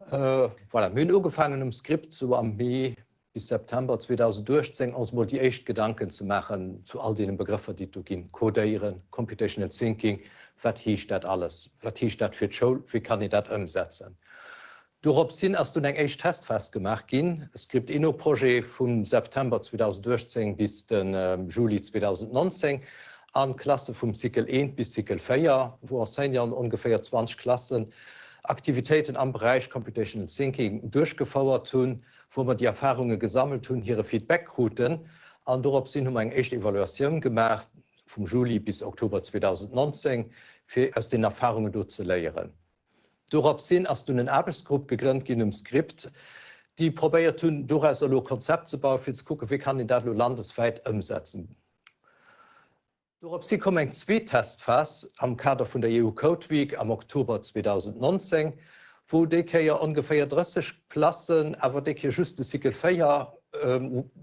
Voilà, wir haben angefangen im Skript so am Mai bis September 2010 uns mal die echt Gedanken zu machen zu all den Begriffen, die du gehen, codieren, computational thinking, vertieft das alles, vertieft das für die Schule, wie kann ich das umsetzen? Darauf sind, als du einen echt Test festgemacht ging, es gibt ein Projekt vom September 2010 bis den Juli 2019 an Klasse vom Cycle 1 bis Cycle 4, wo aus 10 Jahren ungefähr 20 Klassen Aktivitäten am Bereich Computational Thinking durchgeführt haben, wo wir die Erfahrungen gesammelt haben, ihre Feedbackrouten. Und darauf sind wir eine echte Evaluation gemacht, vom Juli bis Oktober 2019, für aus den Erfahrungen dort zu lernen. Darauf sind, als du eine Arbeitsgruppe gegründet in einem Skript, die probiert tun, daraus ein Konzept zu bauen, für zu gucken, wie kann ich das landesweit umsetzen. Darauf sind kommen zwei Testphasen am Kader von der EU Code Week am Oktober 2019, wo die ja ungefähr 30 Klassen, aber die hier just das Cycle 4,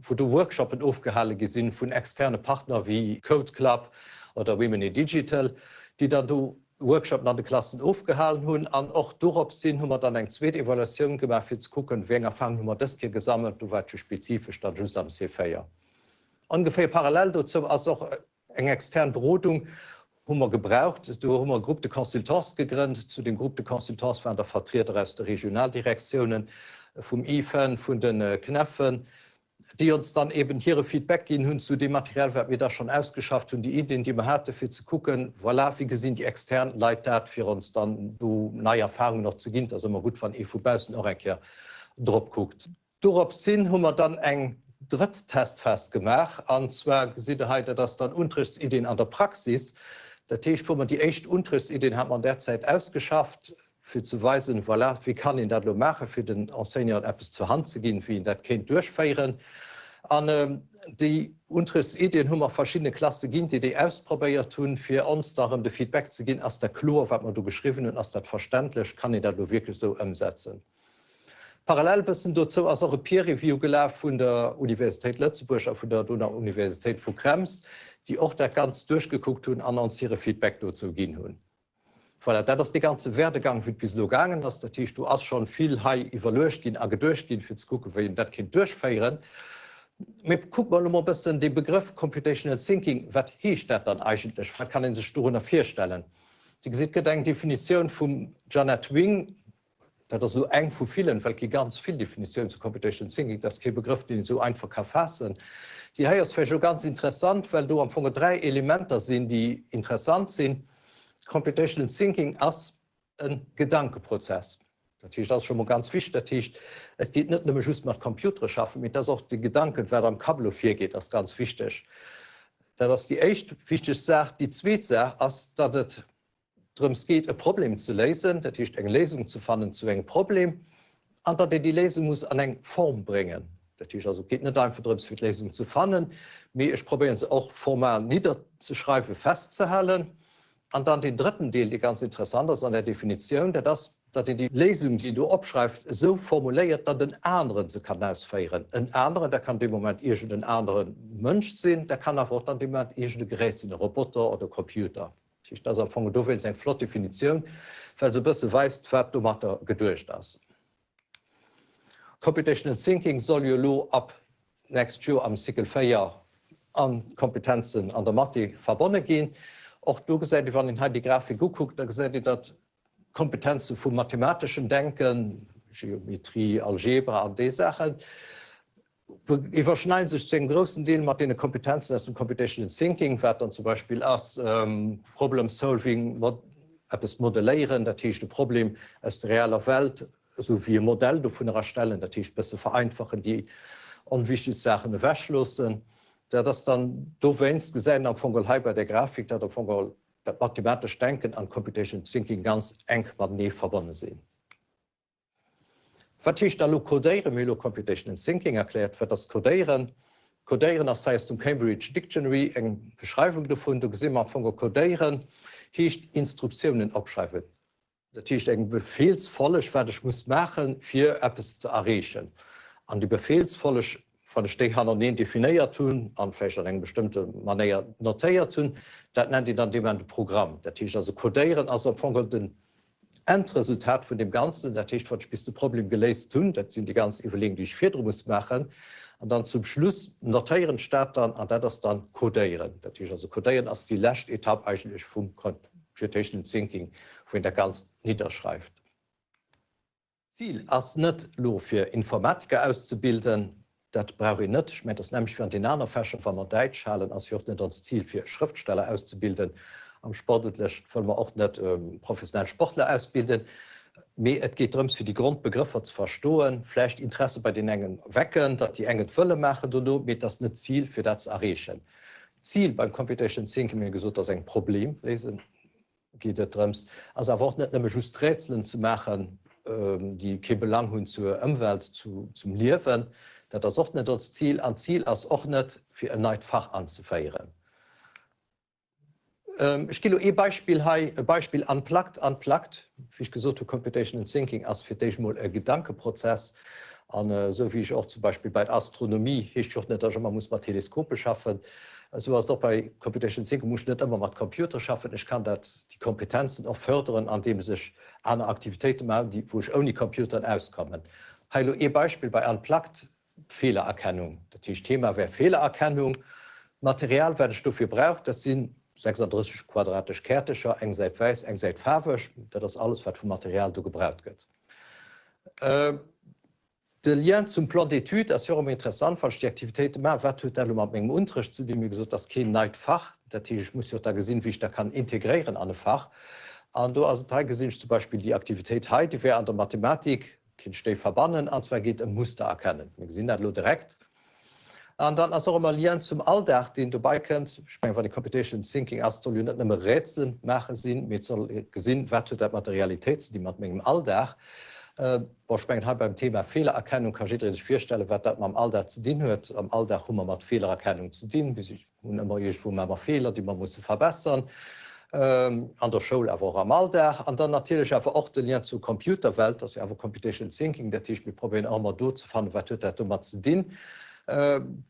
wo die Workshops aufgehalten sind von externen Partnern wie Code Club oder Women in Digital, die dann Workshop an den Klassen aufgehalten haben. Und auch darauf haben wir dann eine zweite Evaluation gemacht, um zu gucken, welche Erfahrungen haben wir das hier gesammelt, was spezifisch dann just am C4. Ungefähr parallel dazu, also auch eine externe Beratung haben wir gebraucht. Da haben wir eine Gruppe de Consultants gegründet. Zu den Gruppe de Consultants waren da Vertreter aus den Regionaldirektionen, vom IFAN, von den Kneffen, die uns dann eben ihre Feedback geben haben zu dem Material, was wir da schon ausgeschafft haben, die Ideen, die wir hatten, für zu gucken, voilà, wie gesehen die externen Leute für uns dann neue Erfahrungen noch zu geben. Das ist immer gut, wenn von außen auch ein bisschen drauf guckt. Darauf haben wir dann einen dritten Test festgemacht, und zwar sieht heute, dass dann Unterrichtsideen an der Praxis, das heißt, wo man die echten Unterrichtsideen hat man derzeit ausgeschafft, für zu weisen, voilà, wie kann ich das machen, für den Enseignant etwas zur Hand zu gehen, wie ihn das Kind durchführen. Und die Unterrichtsideen haben wir verschiedene Klassen gegeben, die ausprobiert tun, für uns darum das Feedback zu geben, als der klar, was man da geschrieben und als das verständlich, kann ich das wirklich so umsetzen. Parallel sind dazu auch ein Peer-Review gelaufen von der Universität Lützeburg und von der Donau-Universität von Krems, die auch das ganz durchgeguckt haben und uns ihre Feedback dazu gegeben haben. Voilà, das ist der ganze Werdegang, wie bis so gegangen, dass der Tisch du hast schon viel high evaluiert gehen, durchgehen, für zu gucken, wie das Kind durchführen. Wir gucken mal noch ein bisschen den Begriff Computational Thinking, was heißt das dann eigentlich? Was kann man sich darunter vorstellen? Die sieht eine Definition von Janet Wing, das ist so eng von vielen, weil es ganz viele Definitionen zu Computational Thinking, das ist kein Begriff, den ich so einfach fassen kann. Die hier ist vielleicht schon ganz interessant, weil du am Anfang 3 Elemente sind, die interessant sind. Computational Thinking als ein Gedankenprozess. Das ist schon mal ganz wichtig. Das heißt, es geht nicht nur just mit Computer schaffen, mit das auch die Gedanken, wer am Kabel 4 geht, das ist ganz wichtig. Das ist die echt wichtigste Sache. Die zweite Sache ist, dass es darum geht, ein Problem zu lösen, das heißt, eine Lösung zu finden zu einem Problem, und dass die Lösung muss an eine Form bringen. Das heißt, also geht nicht einfach darum, die Lösung zu finden, aber ich probiere es auch formal niederzuschreiben, festzuhalten. Und dann den dritten Teil, der ganz interessant ist an der Definition, dass die Lesung, die du abschreibst, so formuliert, dass den anderen sie kann ausführen. Ein anderer, der kann im Moment irgendeinen anderen Mensch sein, der kann auch dann im Moment irgendein Gerät sein, ein Roboter oder Computer. Das ist am Anfang du willst eine flotte Definition, weil du ein bisschen weißt, was du mit der gedurcht hast. Computational Thinking soll ja ab nächstes Jahr am Cycle 4 an Kompetenzen an der Mathe verbunden gehen. Auch du gesagt, wenn ich die Grafik guckt, da gesagt, dass Kompetenzen vom mathematischen Denken, Geometrie, Algebra und diese Sachen, überschneiden sich zu einem großen Teil mit den Kompetenzen aus dem Computational Thinking, wird dann zum Beispiel als Problem Solving, etwas modellieren, das heißt, ein Problem aus der realen Welt, so wie ein Modell davon erstellen, das heißt, ein bisschen vereinfachen, die unwichtigen Sachen wegschlossen. Das dann, du wennst gesehen am Fongol bei der Grafik, dass der Fongol das mathematische Denken an Computational Thinking ganz eng mit verbunden sind. Was ich da Codieren mit Computational Thinking erklärt, wird das Codieren. Codieren, das heißt im Cambridge Dictionary eine Beschreibung davon, du gesehen am Fongol Codieren, heißt Instruktionen abschreiben. Das heißt eine befehlsvolle, was ich muss machen, für etwas zu erreichen. Und die befehlsvolle von der Stechhanner definiert tun, an vielleicht an eine bestimmte Manier notiert tun, das nennt die dann dem Programm. Das heißt also Codieren, also von dem Endresultat von dem Ganzen, das heißt, was ich bis das Problem gelöst tun, das sind die ganzen Überlegungen, die ich später muss machen, und dann zum Schluss notieren statt dann, und das dann Codieren. Das heißt also Codieren als die letzte Etappe eigentlich vom Computational Thinking, wenn der ganz niederschreibt. Ziel ist nicht nur für Informatiker auszubilden, das brauche ich nicht. Ich meine, das nämlich für den anderen Fächern, wenn wir Deutsch haben, als nicht das Ziel für Schriftsteller auszubilden. Am Sportunterricht wollen wir auch nicht professionelle Sportler ausbilden. Aber es geht darum, für die Grundbegriffe zu verstehen, vielleicht Interesse bei den Engen wecken, dass die Engen Fülle machen, damit das nicht Ziel für das zu erreichen. Ziel beim Computational Thinking, wie gesagt, das ist ein Problem. Lesen geht es darum, also auch nicht nur just Rätseln zu machen, die keinen Belang haben zur Umwelt, zum Leben. Das ist auch nicht das Ziel. Ein Ziel ist auch nicht, für ein neues Fach anzufangen. Ich gebe ein Beispiel unplugged. Wie ich gesagt habe, Computational Thinking ist für dich mal ein Gedankenprozess. Und so wie ich auch zum Beispiel bei der Astronomie, ich auch nicht, dass man muss mal Teleskope schaffen. Also was doch bei Computational Thinking muss ich nicht immer mit Computer schaffen. Ich kann die Kompetenzen auch fördern, indem ich andere Aktivitäten mache, wo ich ohne Computer auskomme. Ein Beispiel bei Unplugged. Fehlererkennung. Das Thema wäre Fehlererkennung. Material, was ich dafür brauche, das sind 36 quadratische Kärtchen, eine Seite weiß, eine Seite farbig. Das ist alles, was vom Material gebraucht wird. Der Lien zum Plan d'étude ist ja immer interessant, weil ich die Aktivität mache, was tut er mit meinem Unterricht zu dem, gesagt, das ist kein neues Fach. Das heißt, ich muss ja da sehen, wie ich das kann integrieren an ein Fach. Und da also da gesehen, zum Beispiel die Aktivität heute, die wäre an der Mathematik, Kind verbannen, und zwar geht ein Muster erkennen. Wir sehen das direkt. Und dann ist auch immer Lernen zum Alltag, den du dabei kennst. Ich meine, wenn die Computational Thinking erst soll nicht nur Rätsel machen sind, mit so gesehen, was tut das mit der Realität, die man mit dem Alltag. Ich meine, halt beim Thema Fehlererkennung kann jeder sich vorstellen, was das mit dem Alltag zu tun hat. Am Alltag haben wir mit Fehlererkennung zu tun. Wir haben immer irgendwo Fehler, die man muss verbessern. An der Schule aber auch am Alltag. Und dann natürlich auch der Lien zur Computerwelt, das ist ja Computational Thinking, der Tisch, wir probieren auch mal durchzufahren, was tut das damit zu tun.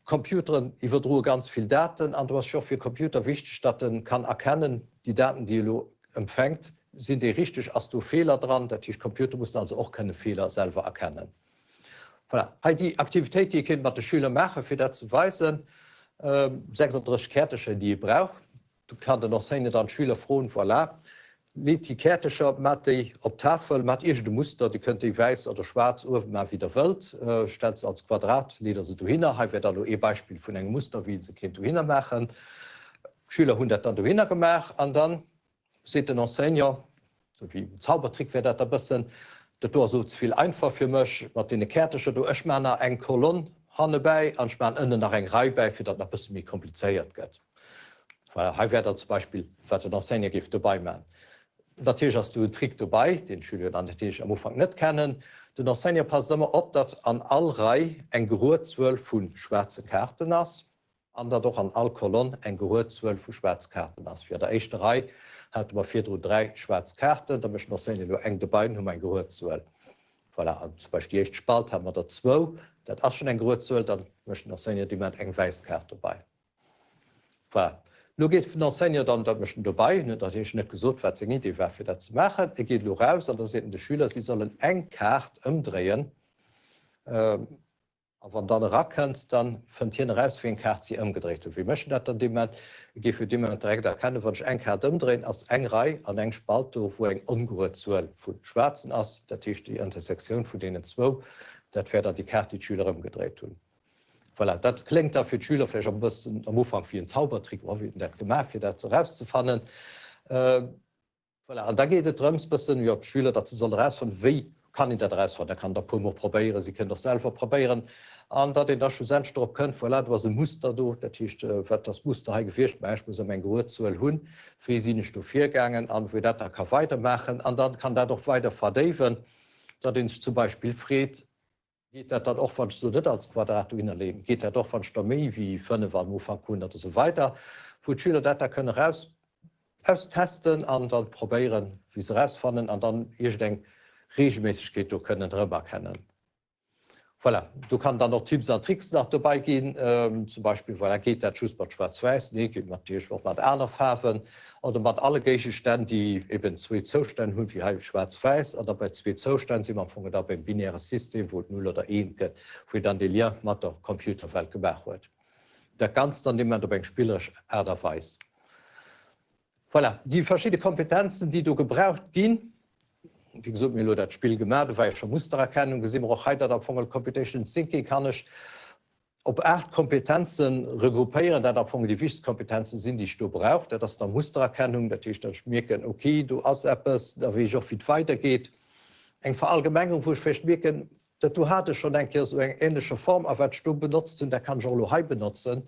Computer überdrohen ganz viele Daten, und was schon für Computer wichtig ist, dass man kann erkennen, die Daten, die du empfängt, sind die richtig, hast du Fehler dran, der Computer muss also auch keine Fehler selber erkennen. Voilà. Die Aktivität, die ich mit den Schülern mache, für das zu weisen, 36 Kärtchen, die ich brauche. Du kannst noch sehen, dann Schüler fragen, voilà, liegt die Kärtchen mit auf Tafel, mit irgendeinem Muster, die könnt ihr weiß oder schwarz mal wieder wollt, stellt sie als Quadrat, legt sie hin, hier wäre dann ein Beispiel von einem Muster, wie sie können hin machen. Die Schüler haben das dann hin gemacht, und dann sieht der Enseignant, so wie ein Zaubertrick wäre das ein bisschen, das war so viel einfach für mich, mit den Kärtchen, du ich eine Kolonne dabei, und ich innen nach einer Reihe bei, für das ein bisschen mehr kompliziert geht. wäre zum Beispiel noch Senior Gift dabei machen. Natürlich hast du einen Trick dabei, den Schüler dann natürlich am Anfang nicht kennen. Du noch Senior passt immer auf, dass an all Reihe ein Gerurzwölf von schwarzen Karten ist, und doch an all Kolonnen ein Gerurzwölf von schwarzen Karten ist. Für die erste Reihe hat man 4 oder 3 schwarze Karten, da möchte noch Senior nur eng dabei und ein Gerurzwölf. Voilà, zum Beispiel die erste Spalt haben wir da 2, das ist schon ein Gerurzwölf, dann möchte noch Senior die mit eng Weißkarte dabei. Voilà. Lo geht noch Senior dann da möchten dabei, dat ich net gesot wat ze Idee fir dat ze machen. E geht lo raus, an da se de Schüler, sie sollen eng Kart ëmdrehen. Wann dann rakennt, dann fënnt hi raus wie en Kart sie ëmgedreht. Wie mchen dat dann de ge fir de direkt erkennen, wann eng Kart ëmdrehen ass engrei an eng Spalto, wo eng ungeruzuuel vun Schwarzen ass, dat hicht die Intersektion vu denen 2, dat wär dat die Kart die Schüler ëmgedreht hun. Voilà, dat klingt dafür Schüler vielleicht am besten am Anfang wie ein Zaubertrick, wie dat gemacht für das rauszufannen. Voilà, da geht es darum, bisschen ja, Schüler dazu sollen rausfinden, wie kann ich das rausfinden. Der kann da Pummer probieren, sie können das selber probieren. Und da den da schon selbst drauf können, voilà, was ein Muster da, das heißt, wird das Muster hier gefischt, beispielsweise muss ein Gerurzwölf haben, für sie nicht durch 4 gegangen, und wie das da kann weitermachen, und dann kann der doch weiter vertiefen, da den zum Beispiel Fred geht dat dann auch von so net als Quadrat innerleben. Geht er doch von Stomie wie Fënne waren Mofang und so weiter. Wo Schüler dat können austesten an dann probieren, wie sie rausfannen, an dann ich denke, regelmäßig du können drüber kennen. Voilà. Du kannst dann noch Tipps und Tricks nach dabei gehen, zum Beispiel, weil geht der Schuss bei Schwarz-Weiß, nee, geht natürlich auch mit einer Farben oder mit alle Gegenständen, die eben 2 Zustände haben, wie Schwarz-Weiß, oder bei 2 Zuständen sind wir von da beim binären System, wo 0 oder 1 geht, wo dann die Lehre mit der Computerwelt gemacht wird. Der ganz dann jemand beim spielerisch Erde weiß. Voilà. Die verschiedenen Kompetenzen, die du gebraucht gehen, wie gesagt, mir das Spiel gemacht, weil ich schon Mustererkennung gesehen auch heute da von Computational Thinking kann ich ob 8 Kompetenzen regroupieren, da davon die wichtigsten Kompetenzen sind, die ich da brauche. Das ist der Mustererkennung, natürlich dann merken, okay, du hast etwas, da will ich auch viel weitergeht. Eine Verallgemeinerung, wo ich vielleicht merken, dass du hattest schon denke, so eine ähnliche Form, aber was du benutzt und der kann ich auch heute benutzen.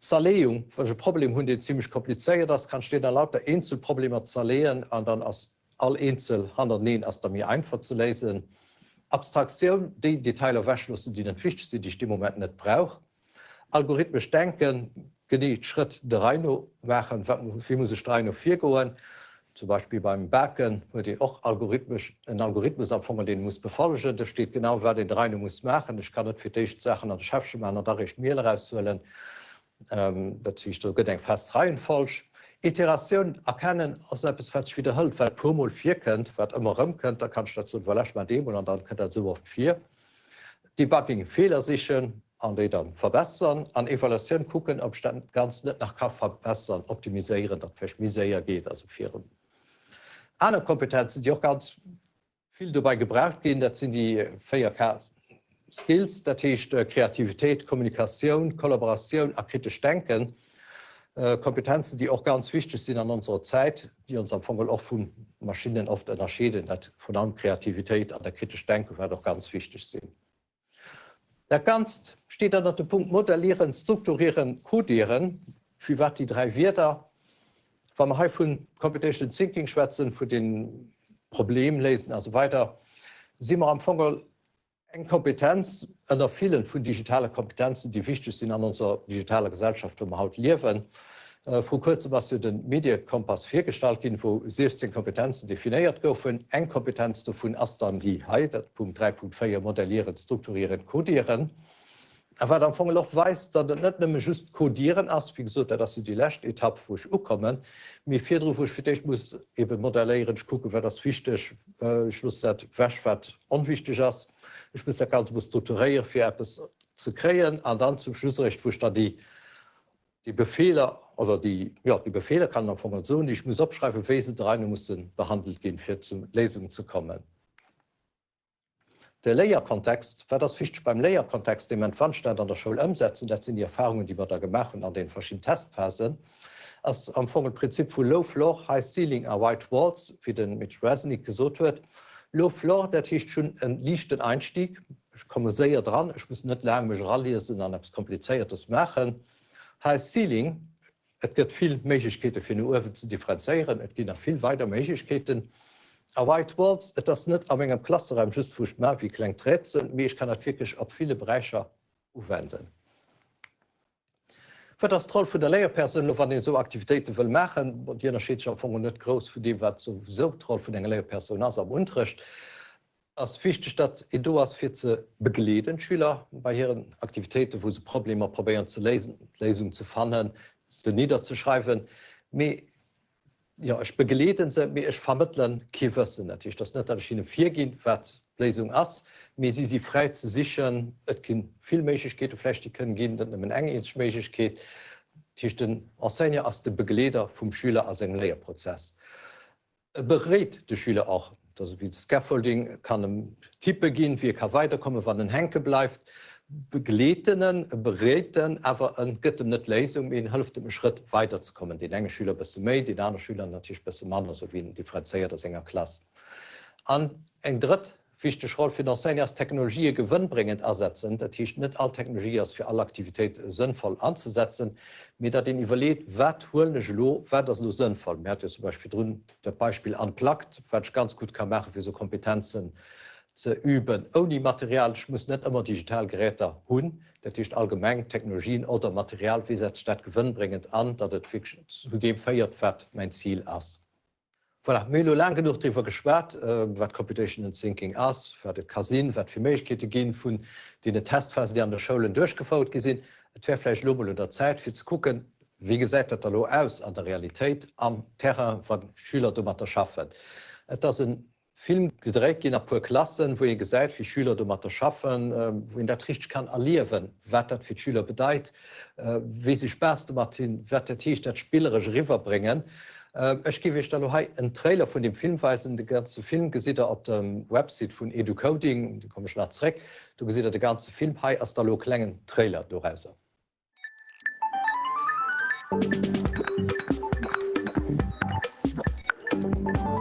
Zerlegung, wenn ich ein Problem habe, das ziemlich kompliziert ist, kann ich dir dann lauter Einzelprobleme zerlegen und dann als all Einzel handeln als da mir einfach zu lesen. Abstraktion, die Details wegschlüsse, die nicht wichtig sind, die ich im Moment nicht brauche. Algorithmisch denken, genügt Schritt 3 machen, wie muss ich 3 noch 4 gehen. Zum Beispiel beim Backen, wo die auch algorithmisch einen Algorithmus abfangen, den muss befolgen. Da steht genau, wer den 3 muss machen. Ich kann nicht für die Sachen an der Chefchen machen, da ich Mail rausholen. Das ist so gedenkt fast falsch. Iteration erkennen, als etwas, was sich wiederholt, weil pro mal 4 könnt, was immer rum könnt, da kannst du dazu vielleicht mal dem und dann könnt ihr so oft 4. Debugging, Fehler sichern, an die dann verbessern, an Evaluation gucken, ob es dann ganz nicht nach Kauf verbessern, optimisieren, dass es miserier geht, also 4. Andere Kompetenzen, die auch ganz viel dabei gebraucht gehen, das sind die 4 Skills, das heißt Kreativität, Kommunikation, Kollaboration, kritisch Denken. Kompetenzen, die auch ganz wichtig sind an unserer Zeit, die uns am Anfang auch von Maschinen oft unterscheiden, von der Kreativität an der kritischen Denken, weil auch ganz wichtig sind. Der ganz steht dann auf dem Punkt Modellieren, Strukturieren, Codieren, für was die 3 Wörter, wenn wir von Computational Thinking schwätzen, für den Problem lesen, also weiter, sind wir am Anfang eine Kompetenz einer vielen von digitalen Kompetenzen, die wichtig sind an unserer digitalen Gesellschaft, wo wir heute leben. Vor kurzem hast du den Medienkompass vorgestellt, wo 16 Kompetenzen definiert wurden. Eine Kompetenz davon ist dann die Punkt 3.4 modellieren, strukturieren, codieren. Aber dann fangen wir auch weiß, dass das nicht nur just codieren ist, wie gesagt, das ist die letzte Etappe, wo ich komme. Mir viel drauf, wo ich für dich muss eben modellieren, ich gucke, wer das wichtig ist, ich muss das, was unwichtig ist. Ich muss das Ganze strukturieren, für etwas zu kreieren, und dann zum Schlussrecht, wo ich dann die Befehle, oder die Befehle kann man von so, ich muss abschreiben, welche 3 müssen behandelt gehen, für zur Lesung zu kommen. Der Layer-Kontext, war das wichtig beim Layer-Kontext, den man Veranstalter an der Schule umsetzen, das sind die Erfahrungen, die wir da gemacht haben an den verschiedenen Testphasen. Als am Prinzip von Low Floor, High Ceiling und White Walls, wie den mit Resnick gesagt wird. Low Floor, das ist schon ein leichter Einstieg. Ich komme sehr dran, ich muss nicht lange mich ranlesen und etwas Kompliziertes machen. High Ceiling, Es gibt viele Möglichkeiten für eine Uhr zu differenzieren, es gibt noch viel weiter Möglichkeiten. Aber Whiteboards, das ist nicht an einem Klassenraum just wo ich merke, wie klein Rätsel, aber ich kann das wirklich auf viele Bereiche anwenden. Für das Troll von der Lehrperson, wenn ich so Aktivitäten will machen, und die Unterschied ist nicht groß für die, was so Troll von der Lehrperson ist am Unterricht. Es ist wichtig, dass du hast für zu begleiten, Schüler bei ihren Aktivitäten, wo sie Probleme probieren zu lesen, Lösungen zu finden, sie niederzuschreiben. Ja, ich begleite sie, ich vermittle kein Wissen natürlich. Das ist nicht, dass ich ihnen vorgehen, was die Lösung ist, aber sie sind frei zu sichern. Es gibt viele Möglichkeiten, vielleicht die können gehen, dass eine enge Möglichkeit. Die den Enseignant als der Begleiter vom Schüler als einen Lehrprozess. Berät die Schüler auch. Das wie das Scaffolding kann im Typ gehen, wie kann weiterkommen, wann ein Henke bleibt. Begleiten, bereden, aber ein gibt nicht Lesung, ihnen hilft einen Schritt weiterzukommen. Die einen Schüler ein bisschen mehr, die anderen Schüler natürlich ein bisschen anders, so wie in differenzierter Klasse. An ein dritt wichtige Rolle für die Enseignants ist Technologie gewinnbringend ersetzen. Das heißt, nicht alle Technologie ist für alle Aktivitäten sinnvoll anzusetzen, mir da den überlegt, was holen ich lo, was ist lo sinnvoll. Wir hatten zum Beispiel drin das Beispiel Unplugged, was ich ganz gut kann machen, für so Kompetenzen zu üben. Ohne Material, ich muss nicht immer Digitalgeräte haben. Das ist allgemein Technologien oder Material, wie setzt statt gewinnbringend an, dass das zu dem feiert, was mein Ziel ist. Voilà, wir haben lange genug darüber gesprochen, was Computational Thinking ist, was das kann sein, was für Möglichkeiten gehen von den Testphasen, die an der Schule durchgeführt sind. Es wäre vielleicht Lob oder Zeit, für zu gucken, wie gesagt, das da aus an der Realität, am Terrain, was Schüler damit schaffen. Das ist ein Film gedreht in ein paar Klassen, wo ihr gesagt, wie Schüler damit schaffen, wo ihnen das richtig kann erleben, was das für die Schüler bedeutet, wie sie Spaß damit haben, was das spielerisch rüberbringen. Ich gebe euch da noch einen Trailer von dem Film weisen. Den ganzen Film seht ihr auf der Website von EduCoding, da komme ich nach zurück. Du seht den ganzen Film hier als da noch kleinen Trailer daraus.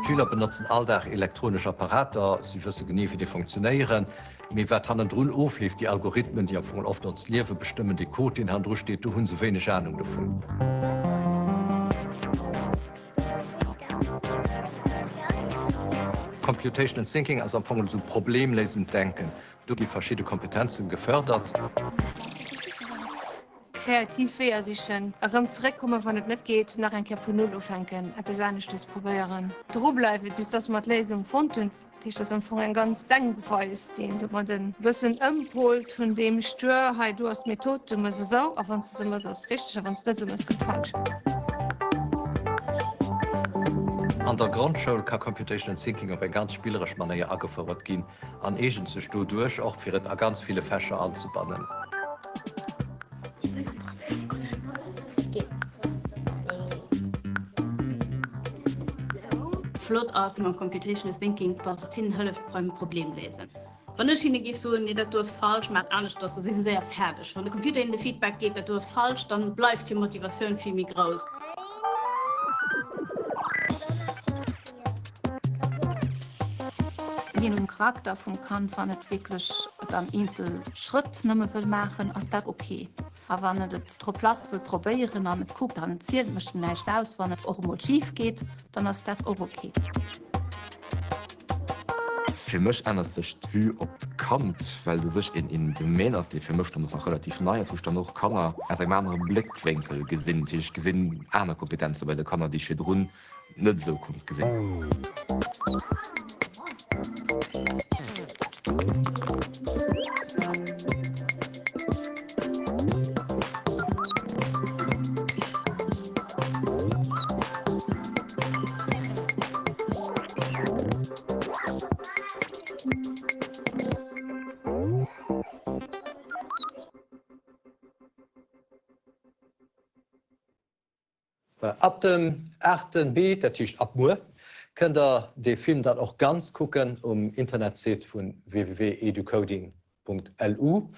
Schüler benutzen alltag elektronische Apparate, sie wissen genau, wie die funktionieren. Mir wird dann drin auflief, die Algorithmen, die oft uns Leben bestimmen, die Code, den Hand steht, du hast so wenig Ahnung davon. Computational Thinking als am Anfang so problemlesend denken. Du die verschiedene Kompetenzen gefördert. Kreativ wäre sich schon. Also zurückkommen, wenn es nicht geht, nach ein von Null aufhängen, etwas anderes probieren. Dranbleiben, bis das mit Lesung gefunden. Das ist am Anfang ein ganz Denkweis, den man dann ein bisschen umholt von dem Stör, hey, du hast Methode, du musst so, aber wenn es so ist, ist richtig, aber wenn es nicht so ist, ist falsch. An der Grundschule kann Computational Thinking auf eine ganz spielerische Manier angefordert gehen, an Agents durch, auch für ganz viele Fächer anzubannen. Flott aus man Computational Thinking, was es ihnen hilft beim Problemlesen. Wenn ich ihnen gebe, so, nee, du hast falsch, macht anders, dass sie sind sehr fertig. Wenn der Computer ihnen Feedback gibt, dass du hast falsch, dann bleibt die Motivation viel mehr groß. Wie ein Charakter vom Kant, wenn es wirklich dann Einzelschritt nicht mehr machen, ist das okay. Aber wenn es drauf Platz will probieren und nicht guckt, dann zählt mich nicht aus, wenn es auch mal schief geht, dann ist das auch okay. Für mich ändert sich die Vue, ob Kant, weil du sich in Domain hast, die für mich noch relativ neu ist, wo ich dann auch kann, aus einem anderen Blickwinkel gesehen. Ich gesehen andere Kompetenzen, weil der kann die hier drin nicht so gut gesehen. Ab dem 8. B, das ist ab Moor, könnt ihr den Film dann auch ganz gucken Internetseite von www.educoding.lu.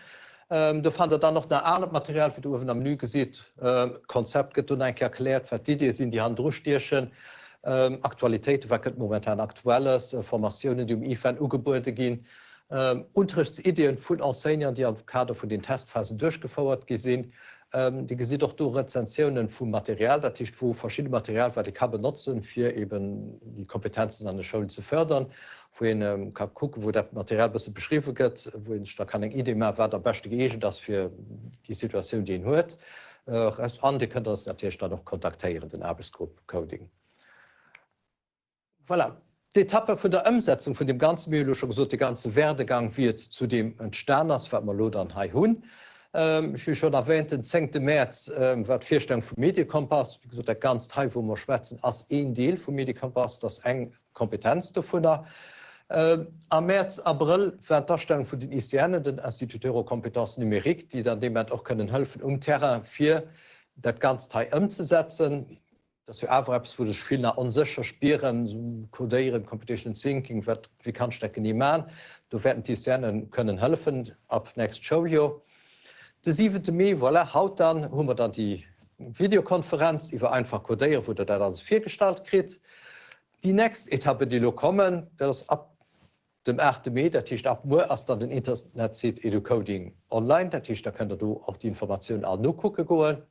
Da fand ihr dann noch ein anderes Material, wie du auf dem Menü siehst. Konzept wird dann erklärt, was die Ideen sind, die Hand durchstehen. Aktualität, was momentan aktuell ist, Formationen, die IFAN angeboten gehen. Unterrichtsideen von Enseignern, die am Kader von den Testphasen durchgeführt sind. Die sieht doch durch Rezensionen vom Material, das ist wo verschiedene Material, was ich kann benutzen, für eben die Kompetenzen an der Schule zu fördern, wo ich kann gucken, wo das Material ein bisschen beschrieben wird, wo ich da keine Idee mehr, was der beste ist, das für die Situation, die ihn hört. Rest an, die können das natürlich dann noch kontaktieren, den Arbeitsgruppe Coding. Voilà. Die Etappe von der Umsetzung von dem ganzen Mühle schon gesagt, der ganze Werdegang wird zu dem entstanden, das wird man dann hier ich habe schon erwähnt, den 10. März wird die Vorstellung vom Medienkompass, wie gesagt, der ganze Teil, wo wir schwätzen, als ein Teil vom Medienkompass, das eng Kompetenz davon. Am März, April wird die Darstellung von den ICN, den Institut Eurokompetenz Numerik, die dann dem auch können helfen, Terrain für das ganze Teil umzusetzen. Das ist auch etwas, wo ich viel nach unsicher spielen, so Codieren, Competition Thinking, wie kann ich das nicht machen. Da werden die ICN können helfen ab nächstes Schuljahr. Der 7. Mai, voilà, haut dann, haben wir dann die Videokonferenz über einfach Codieren, wo der dann vorgestellt kriegt. Die nächste Etappe, die noch kommen, das ist ab dem 8. Mai, das ist ab Mai, als dann den Internetseite EduCoding online, das ist, da könnt ihr auch die Informationen auch noch gucken gehen.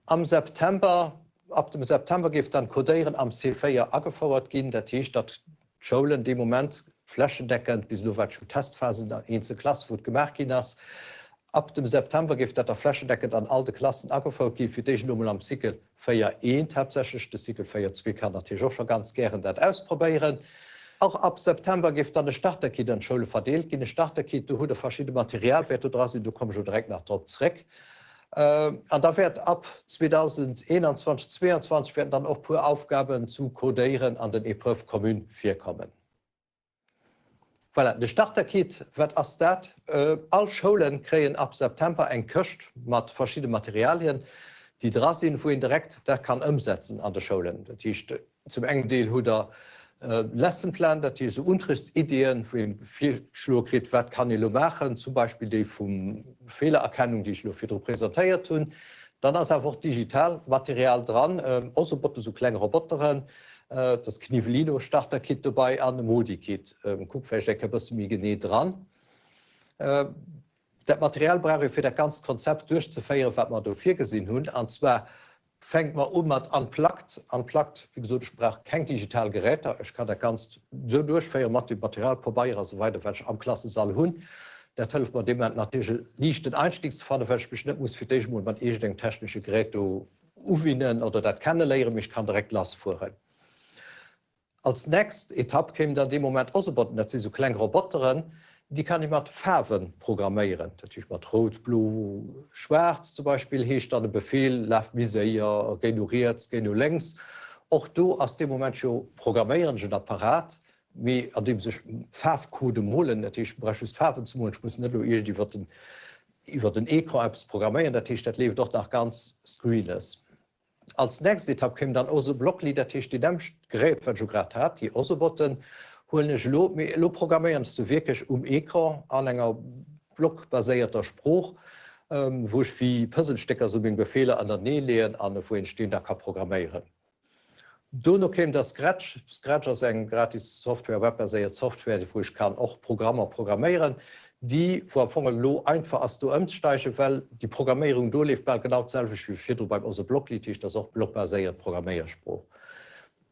Am September, ab dem September gibt dann Codieren am C4 angefordert gehen, das ist, dass Schulen in dem Moment flächendeckend bis nur welche Testphasen in der einzelnen Klasse wird gemacht ist. Ab dem September gibt es flächendeckend an alle Klassen angefordert, für die Nummer am Cycle 4.1 tatsächlich. Das Cycle 4.2 kann natürlich auch schon ganz gerne das ausprobieren. Auch ab September gibt es dann ein Starterkit an Schule verteilt. Ein Starterkit, du hast verschiedene Materialwerte dran, du kommst schon direkt nach dort zurück. Und da wird ab 2021, 2022 werden dann auch pure Aufgaben zu Codieren an den Epreuve Kommune 4 kommen. Voilà, de Starterkit wird als dat alle Schulen kriegen ab September ein Köcht mit verschiedenen Materialien, die dran sind, wo ihn direkt der kann umsetzen an der Schulen. Das ist zum einen Teil der Lessonplan, das ist so Unterrichtsideen, wo ihn viel Schule kriegt, was kann ich machen, zum Beispiel die von Fehlererkennung, die ich für präsentiert tun. Dann ist einfach Digitalmaterial dran, also so kleine Roboter. Das Knivelino Starterkit dabei an dem Modi-Kit. Guck vielleicht ein bisschen mehr genau dran. Das Material brauche ich für das ganze Konzept durchzuführen, was wir dafür gesehen haben. Und zwar fängt man an mit Unplugged. Unplugged, wie gesagt, ich brauche kein digitales Gerät. Ich kann das ganz so durchführen mit dem Material probieren, und so weiter, was ich am Klassensaal habe. Das hilft mir dem natürlich nicht den Einstieg zu finden, weil ich bestimmt muss für dich mit irgendeinem technischen Gerät aufwinden oder das kennenlernen. Ich kann direkt losfahren. Als nächste Etappe käme dann in dem Moment ausgebaut, das sind so kleine Roboter, die kann ich mit Farben programmieren. Das ist mit Rot, Blau, Schwarz zum Beispiel. Hier steht dann ein Befehl, lauf mir sehr, geh nur rechts, geh nur links. Auch du aus dem Moment schon programmieren, schon Apparat, an dem sich Farbcode holen. Natürlich brauche ich Farben zu holen. Ich muss nicht nur über den Eco-Apps programmieren, das lebt doch nach ganz screenless. Als nächste Etappe kommt dann auch Blockli, das ist die Gerät, was du gerade hast, die Autobotten, holen ich lo programmieren zu wirklich Ekran an einer blockbasierter Spruch, wo ich wie Puzzlestecker so mit Befehle an der Nähe lehnen, an wo ich stehen, da kann programmieren. Dann kommt das Scratch. Scratch ist eine gratis Software, webbasierte Software, wo ich kann auch Programme programmieren, die vor allem einfach als du umsteigen, weil die Programmierung durchläuft genau dasselbe wie für beim Blockli, das ist auch blockbasierte Programmierspruch.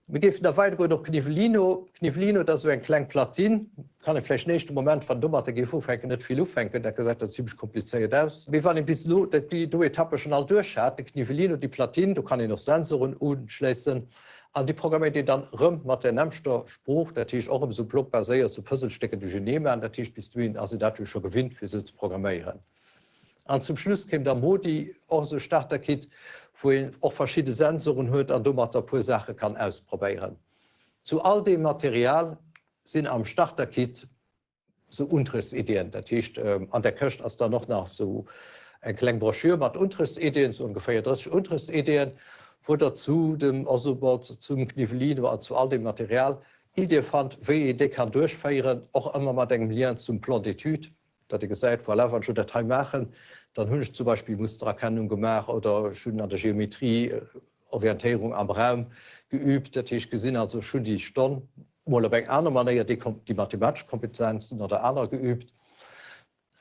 Wir gehen da weiter noch Knivelino. Knivelino, das ist so ein kleines Platin. Kann ich vielleicht nicht im Moment von dummer der GV nicht viel aufhängen, der gesagt, das ist ziemlich kompliziert aus. Wir waren bis die Etappe schon all durch. Die Knivelino, die Platin, da kann ich noch Sensoren anschließen. Und die Programme, die dann mit dem Spruch, der ist auch so blockbasiert, so Puzzlestücke, die ich nehme, und der bist du also natürlich schon gewinnt, für sie zu programmieren. Und zum Schluss kommt der Modi, auch so Starterkit, wo ich auch verschiedene Sensoren hat und damit ein paar Sachen kann ausprobieren. Zu all dem Material sind am Starterkit so Unterrichtsideen. Das heißt, an der Küste ist da noch so eine kleine Broschüre mit Unterrichtsideen, so ungefähr 30 Unterrichtsideen, wo dazu dem Autobot zum Knivelino und zu all dem Material Idee fand, wie ich kann durchführen, auch immer mit einem Lien zum Plan d'étude. Da hat gesagt, voilà, wenn ich das Teil machen, dann habe ich zum Beispiel Mustererkennung gemacht oder schon an der Geometrie, Orientierung am Raum geübt. Das ich gesehen, also schon die Stunde, mal auf eine andere Manier die mathematischen Kompetenzen oder andere geübt.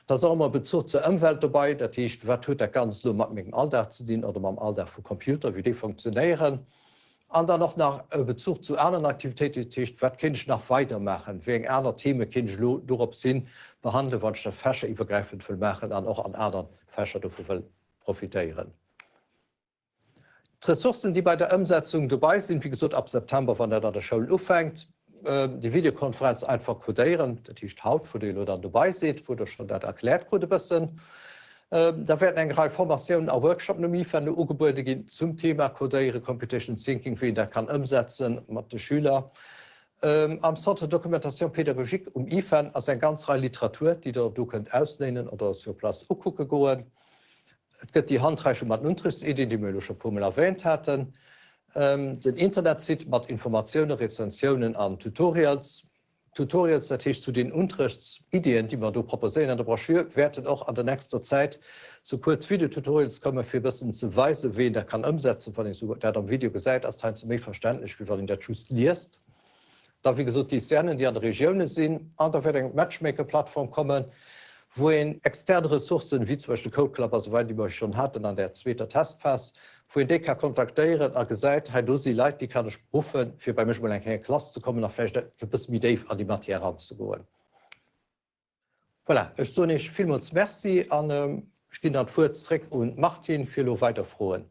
Da soll man Bezug zur Umwelt dabei, das heißt, was tut der ganz nur mit dem Alltag zu dienen oder mit dem Alltag von Computer, wie die funktionieren. Und dann noch nach Bezug zu anderen Aktivitäten, das heißt, was kann ich noch weitermachen? Wegen anderen Themen kann ich darauf Sinn behandeln, was ich dann fächerübergreifend will machen und auch an anderen Fächern davon will profitieren. Die Ressourcen, die bei der Umsetzung dabei sind, wie gesagt, ab September, wenn der Schule anfängt, die Videokonferenz einfach codieren, das ist Haupt, wo ihr dann dabei seht, wo ihr schon das erklärt wurde ein bisschen. Da werden eine Reihe Formationen und Workshops für die Angebote gehen zum Thema Codieren, Computational Thinking, wie der kann umsetzen mit den Schülern. Am Centre Dokumentation Pädagogik IFAN als eine ganze Reihe Literatur, die du könnt ausnehmen oder sur Platz angucken gehen. Es gibt die Handreichung mit Unterrichtsideen, die wir schon ein paar Mal erwähnt hatten. Den Internetseite mit Informationen, Rezensionen an Tutorials. Tutorials natürlich zu den Unterrichtsideen, die wir proposieren in der Broschüre, werden auch an der nächsten Zeit so kurz Videotutorials kommen, für ein bisschen zu weisen, wen der kann umsetzen, von dem der am Video gesagt hat, als mehr verständlich, wie man in der Just liest. Da, wie gesagt, die Szenen, die an der Regionen sind, und da wird eine Matchmaker-Plattform kommen, wo externe Ressourcen, wie zum Beispiel Code Club, soweit die wir schon hatten, an der zweiten Testpass, wo ich die kontaktieren und gesagt, hey, du sie Leute, die kann ich rufen, für bei mir mal in eine Klasse zu kommen, und vielleicht ein bisschen mit Dave an die Materie ranzugehen. Voilà, ich so nicht vielmals merci an, ich gehe dann vor zurück und Martin für weiter frohen.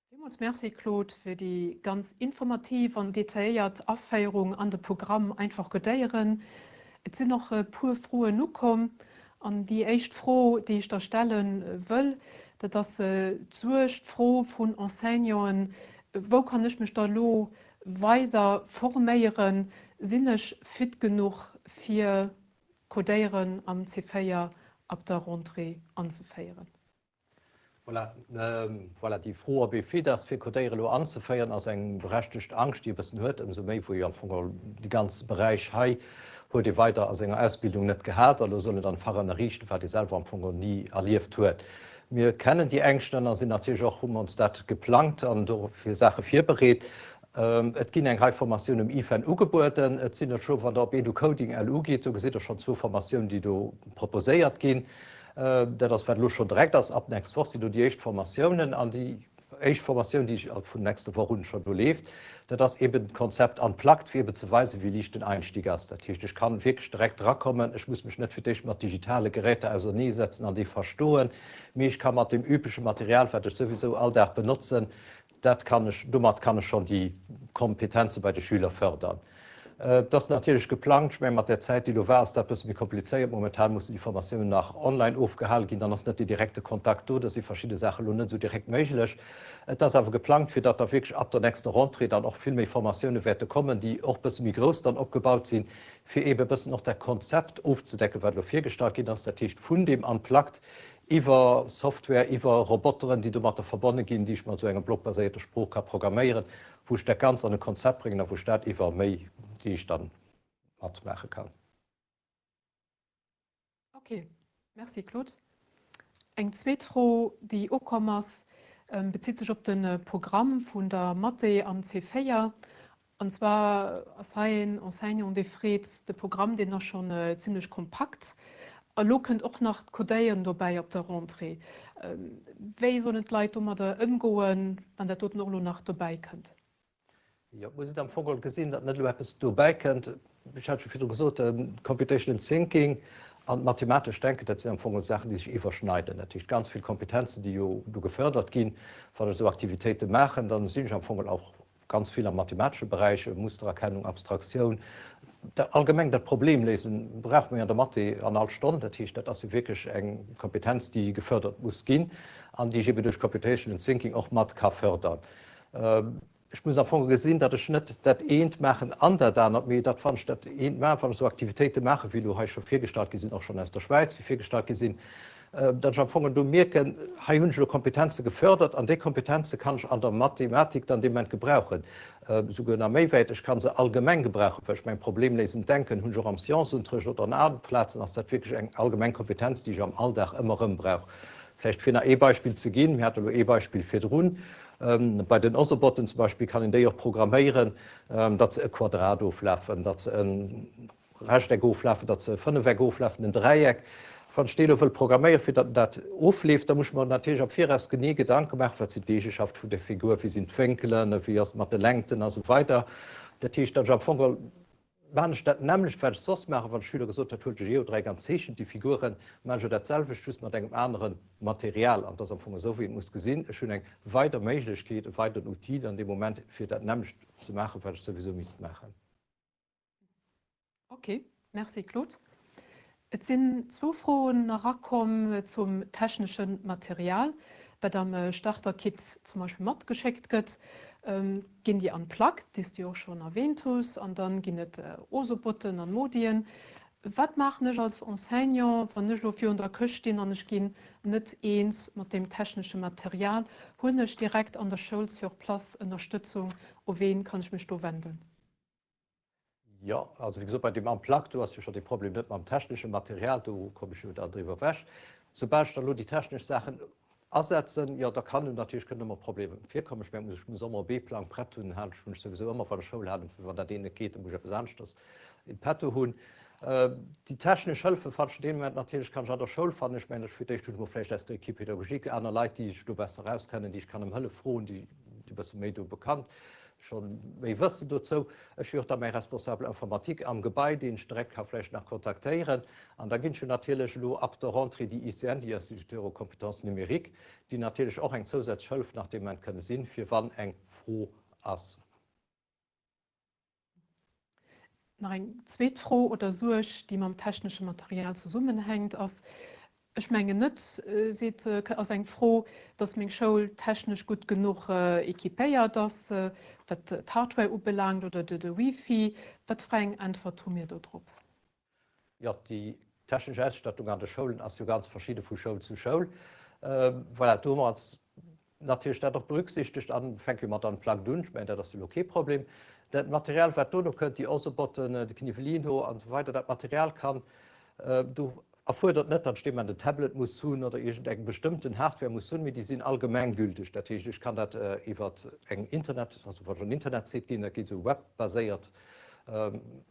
Vielmals merci, Claude, für die ganz informative und detaillierte Aufführung an das Programm einfach codieren. Es sind noch pur frohe Nukom, an die echt froh, die ich da stellen will. Das zuerst froh von Enseignern, wo kann ich mich da weiter formieren, sind ich fit genug für Codieren am C4 ab der Rentrée anzufeiern. Voilà, die frohe Befehl, das für Codieren anzufeiern, als eine berechtigte Angst, die ein bisschen hört, umso mehr, wo ihr den ganzen Bereich habt, wo die weiter als eine Ausbildung nicht gehabt, oder sollen dann fahren richten, weil die selber am Anfang nie erlebt wird. Wir kennen die Ängste, und sind natürlich auch, haben uns das geplant und für Sachen vorbereitet. Es gibt eine Formation im IFAN angeboten. Es sind schon, wenn es um Coding LU geht, da seht ihr schon 2 Formationen, die du proposiert gehen. Das wird schon direkt als ab nächster Woche, sind die ersten Formationen an die erste Formation, die ich von nächster Woche schon belebt, das eben Konzept unplugged, für eben zu weisen, wie liegt den Einstieg ist. Das heißt, ich kann wirklich direkt rankommen, ich muss mich nicht für dich mit digitalen Geräten auseinandersetzen, an die verstehen. Ich kann mit dem üblichen Material, das ich sowieso alltag benutzen, damit kann ich schon die Kompetenzen bei den Schülern fördern. Das ist natürlich geplant, ich meine, mit der Zeit, die du warst, das ist ein bisschen kompliziert. Momentan muss die Information nach online aufgehalten gehen, dann ist nicht der direkte Kontakt da, das sind verschiedene Sachen noch nicht so direkt möglich. Das ist aber geplant, für das da wirklich ab der nächsten Rentrée dann auch viel mehr Informationen werden kommen, die auch ein bisschen wie groß dann abgebaut sind, für eben ein bisschen noch das Konzept aufzudecken, was da vorgestellt wird, dass der Tisch von dem unplugged über Software, über Roboteren, die damit verbunden gehen, die ich mal so einen blockbasierten Spruch kann programmieren, wo ich das Ganze an ein Konzept bringe, wo ich das über mehr, die ich dann machen kann. Okay, merci, Claude. Eine zweite Frage, die auch kommt, bezieht sich auf das Programm von der Mathe am C4. Und zwar Enseignant des Freds, das Programm, das ist schon ziemlich kompakt. Lo könnt auch nach Codieren dabei auf der Rentrée. Wie sollen die Leute da umgehen, wenn der dort noch nach dabei könnt? Ja, muss ich am Anfang gesehen, dass nicht nur etwas dabei könnt. Ich habe schon wieder gesagt, Computational Thinking und mathematisch denken, das sind am Anfang Sachen, die sich überschneiden. Natürlich ganz viele Kompetenzen, die du gefördert gehen, wenn so Aktivitäten machen, dann sind ich am Anfang auch ganz viele mathematische Bereiche, Mustererkennung, Abstraktion. Allgemein das Problem lesen braucht man ja in der Mathe an alle Stunden. Das ist wirklich eine Kompetenz, die gefördert muss gehen, und die ich eben durch Computational Thinking auch Mathe kann fördern. Ich muss am Anfang gesehen, dass ich nicht das machen andere dann, mir das fand ich das von so Aktivitäten machen, wie du heute schon vorgestellt gesehen, auch schon aus der Schweiz, wie vorgestellt gesehen. Dass ich am Anfang du merken, habe ich Kompetenzen gefördert, und die Kompetenzen kann ich an der Mathematik dann dem Moment gebrauchen. Sogar mehr weit, ich kann sie allgemein gebrauchen, weil ich mein Problem lesen denken, und am Scienceunterricht oder an anderen Plätzen, das ist wirklich eine allgemeine Kompetenz, die ich am Alltag immer brauche. Vielleicht für ein E-Beispiel zu gehen, wir hatten ein E-Beispiel für Drohnen. Bei den Otherbotten zum Beispiel kann ich die auch programmieren, dass sie ein Quadrat auflaufen, dass sie ein recht goflaffen, dat ze 5 goflaffen den Dreieck. Van Stelo will programmieren fir dat oflieft, da muss man natürlich op 4 as genie Gedanke machen, wat Degeschaft vu der Figur, wie sind Fenkeln, wie as mat de Längten as so weiter. Der Tisch dann Fogel nämlich sos machen, wann Schüler gesot Geodrei ganz hechen die Figuren man derselbe stößt man engem anderen Material an das am so wie muss gesinn schon eng weiter méiglech geht weiter util an dem Moment fir dat nämlich zu machen, weil sowieso mis machen. Okay, merci Claude. Et sind 2 Fragen rakom zum technischen Material, bei dem Starterkit zum Beispiel mat geschickt gëtt, gehen die unplugged, die du auch schon erwähnt hast, und dann gehen es Osobotten an Modien. Was mache ich als Enseignant, wenn ich für der Küche stehe und ich gehe nicht eins mit dem technischen Material, hole ich direkt an der Schule sur Platz Unterstützung, auf wen kann ich mich da wenden? Ja, also wie gesagt, bei dem Unplugged, du hast ja schon die Probleme mit dem technischen Material, du kommst schon darüber weg. Sobald du die technischen Sachen ersetzen, ja, da kann natürlich immer Probleme. Hier komme ich muss ich immer B-Plan Brett tun, ich muss sowieso immer von der Schule haben, wenn da denen geht, muss ich etwas das in Petto holen. Die technische Hilfe fand ich in dem Moment natürlich, kann ich an der Schule fahren, ich meine, für dich tun wir vielleicht als die Pädagogik, andere Leute, die ich besser rauskennen, die ich kann im Hölle frohen, die besser mehr bekannt. Schon méi wëssen dazu, ich würde méi responsable Informatik am Gebäude, den Streck vielleicht nach kontaktieren. Und da gibt es natürlich ab der Rentrée die ICN, die Institut Kompetenz Numerik, die natürlich auch eng zusätzlich hilft, nachdem man können sinn, für wann eng froh ass. Nach eng Zweetfroh oder Such, die man technische Material zusammenhängt, aus ich meine nicht, seht aus eng froh, dass mein Schule technisch gut genug ekipéiert, dass was die Hardware belangt oder de Wi-Fi, was freien Antwort mir darauf? Ja, die technische Ausstattung an der Schulen ist ja ganz verschieden von Schule zu Schule. Voilà, du hast natürlich doch berücksichtigt, fängt man dann Plan durch, ich meine, das ist ein Okay-Problem. Das Material, was du noch könnt, die Außenbotten, die Knivelin und so weiter, das Material kann, du erfordert nicht, dann steht man ein Tablet muss tun oder irgendeinen bestimmten Hardware muss tun, die sind allgemeingültig. Ich kann das über Internet, also was schon Internet sieht, da geht so webbasiert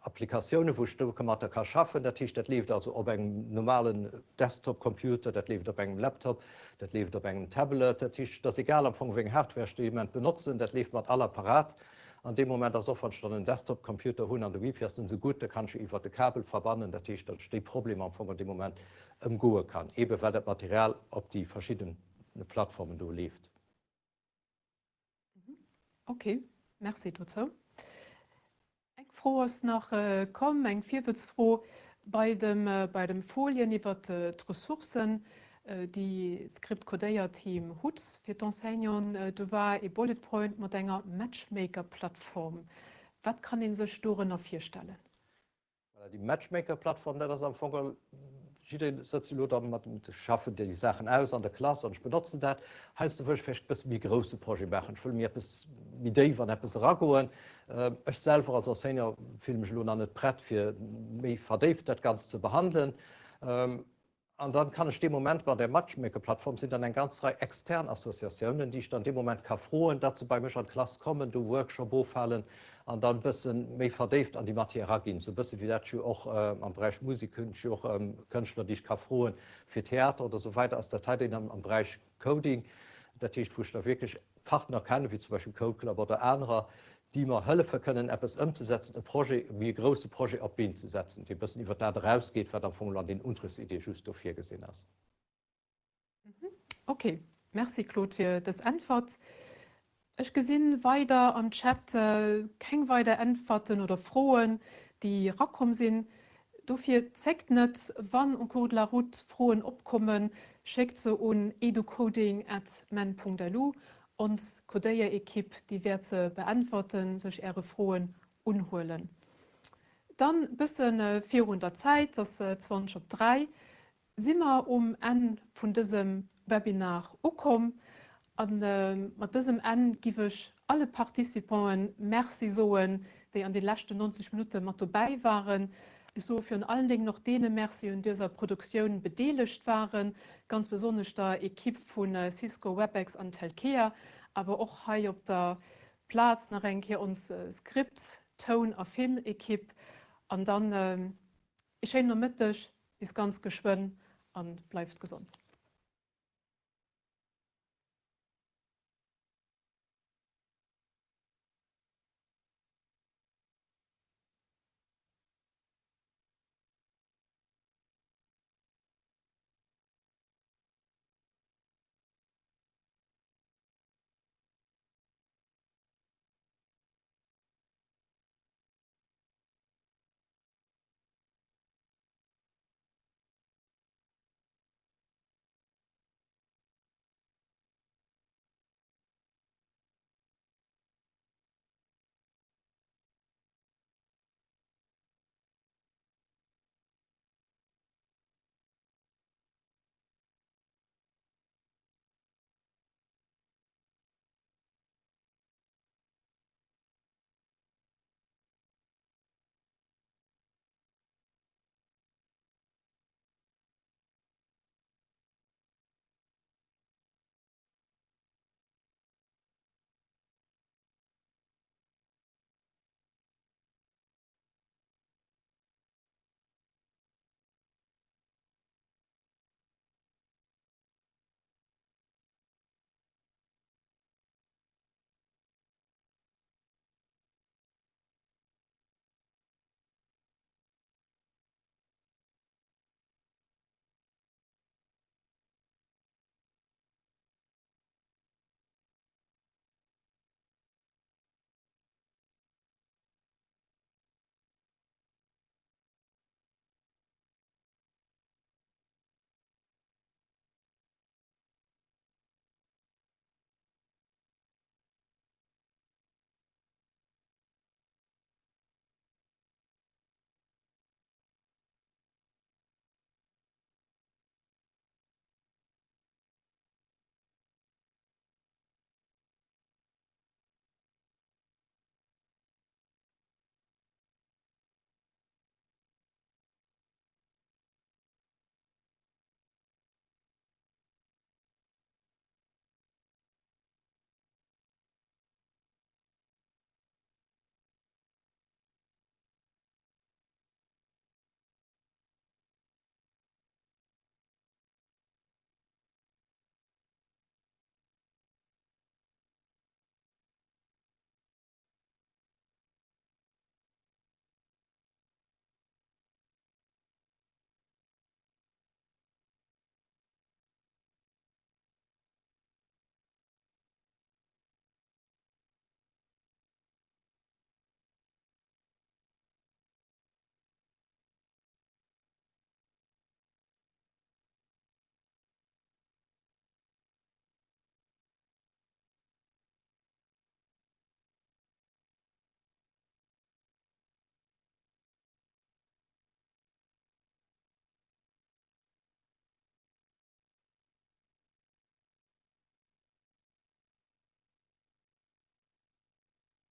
Applikationen, wo ich kann schaffen, das lebt also auf einem normalen Desktop-Computer, das lebt auf einem Laptop, das lebt auf einem Tablet, das ist egal, am Anfang wegen Hardware, die jemand benutzen, das lebt mit aller Apparat. An dem Moment der sofort schon einen Desktop-Computer hun an der Wi-Fi ist so gut, da kann ich über die Kabel verbannen, das steht Problem am Anfang an dem Moment Go kann. Eben weil das Material auf die verschiedenen Plattformen du lebt. Okay, merci dazu. Eng froh ist nach kommen, eng vierwärtsfroh bei dem Folien über die Ressourcen, die Skript-Codea-Team hat für die Enseignants, da war ein Bullet Point mit einer Matchmaker-Plattform. Was kann Ihnen sich darin vorstellen? Die Matchmaker-Plattform, das ist am Anfang, jeder Soziologe schaffen die Sachen aus an der Klasse und ich benutze das, heißt, du willst vielleicht ein bisschen große Projekte machen. Ich will mir etwas Idee von etwas rangehen. Ich selber als Enseignant fühle mich noch nicht bereit, für mich vertieft das Ganze zu behandeln. Und dann kann ich dem Moment bei der Matchmaker-Plattform sind dann eine ganze Reihe externe Assoziationen, die ich dann dem Moment kann frohen, dazu bei mir an die Klasse kommen, du Workshop aufhalten und dann ein bisschen mehr vertieft an die Materie gehen. So ein bisschen wie das auch am Bereich Musik, auch Künstler, die ich kann frohen für Theater oder so weiter, als der Teil am Bereich Coding, das ist, wo ich da wirklich Partner kenne, wie zum Beispiel Code Club oder andere, die mir helfen können, etwas umzusetzen, ein Projekt, wie ein großes Projekt auf Bienen zu setzen, die ein bisschen über da rausgeht, was dann von den Unterschieden just dafür gesehen hast. Okay, merci Claude für das Antwort. Ich gesehen weiter am Chat keine weiter Antworten oder Frohen, die rauskommen sind. Dafür zeigt nicht, wann und Code la Route Frohen abkommen, schickt so an educoding@men.lu. Uns Codea-Equipe, die Werte beantworten, sich ihre Frohen unholen. Dann ein bisschen 400 Zeit, das 20:03, sind wir Ende von diesem Webinar angekommen. Und mit diesem Ende gebe ich alle Partizipanten merci sagen, die an den letzten 90 Minuten mit dabei waren. So für allen Dingen noch denen merci, die in dieser Produktion beteiligt waren, ganz besonders der Equipe von Cisco WebEx und Telkea, aber auch hier auf der Platz nach hier uns Skript, Ton- und Film-Equipe Und dann ich nur mit dich, bis ganz geschwind und bleibt gesund.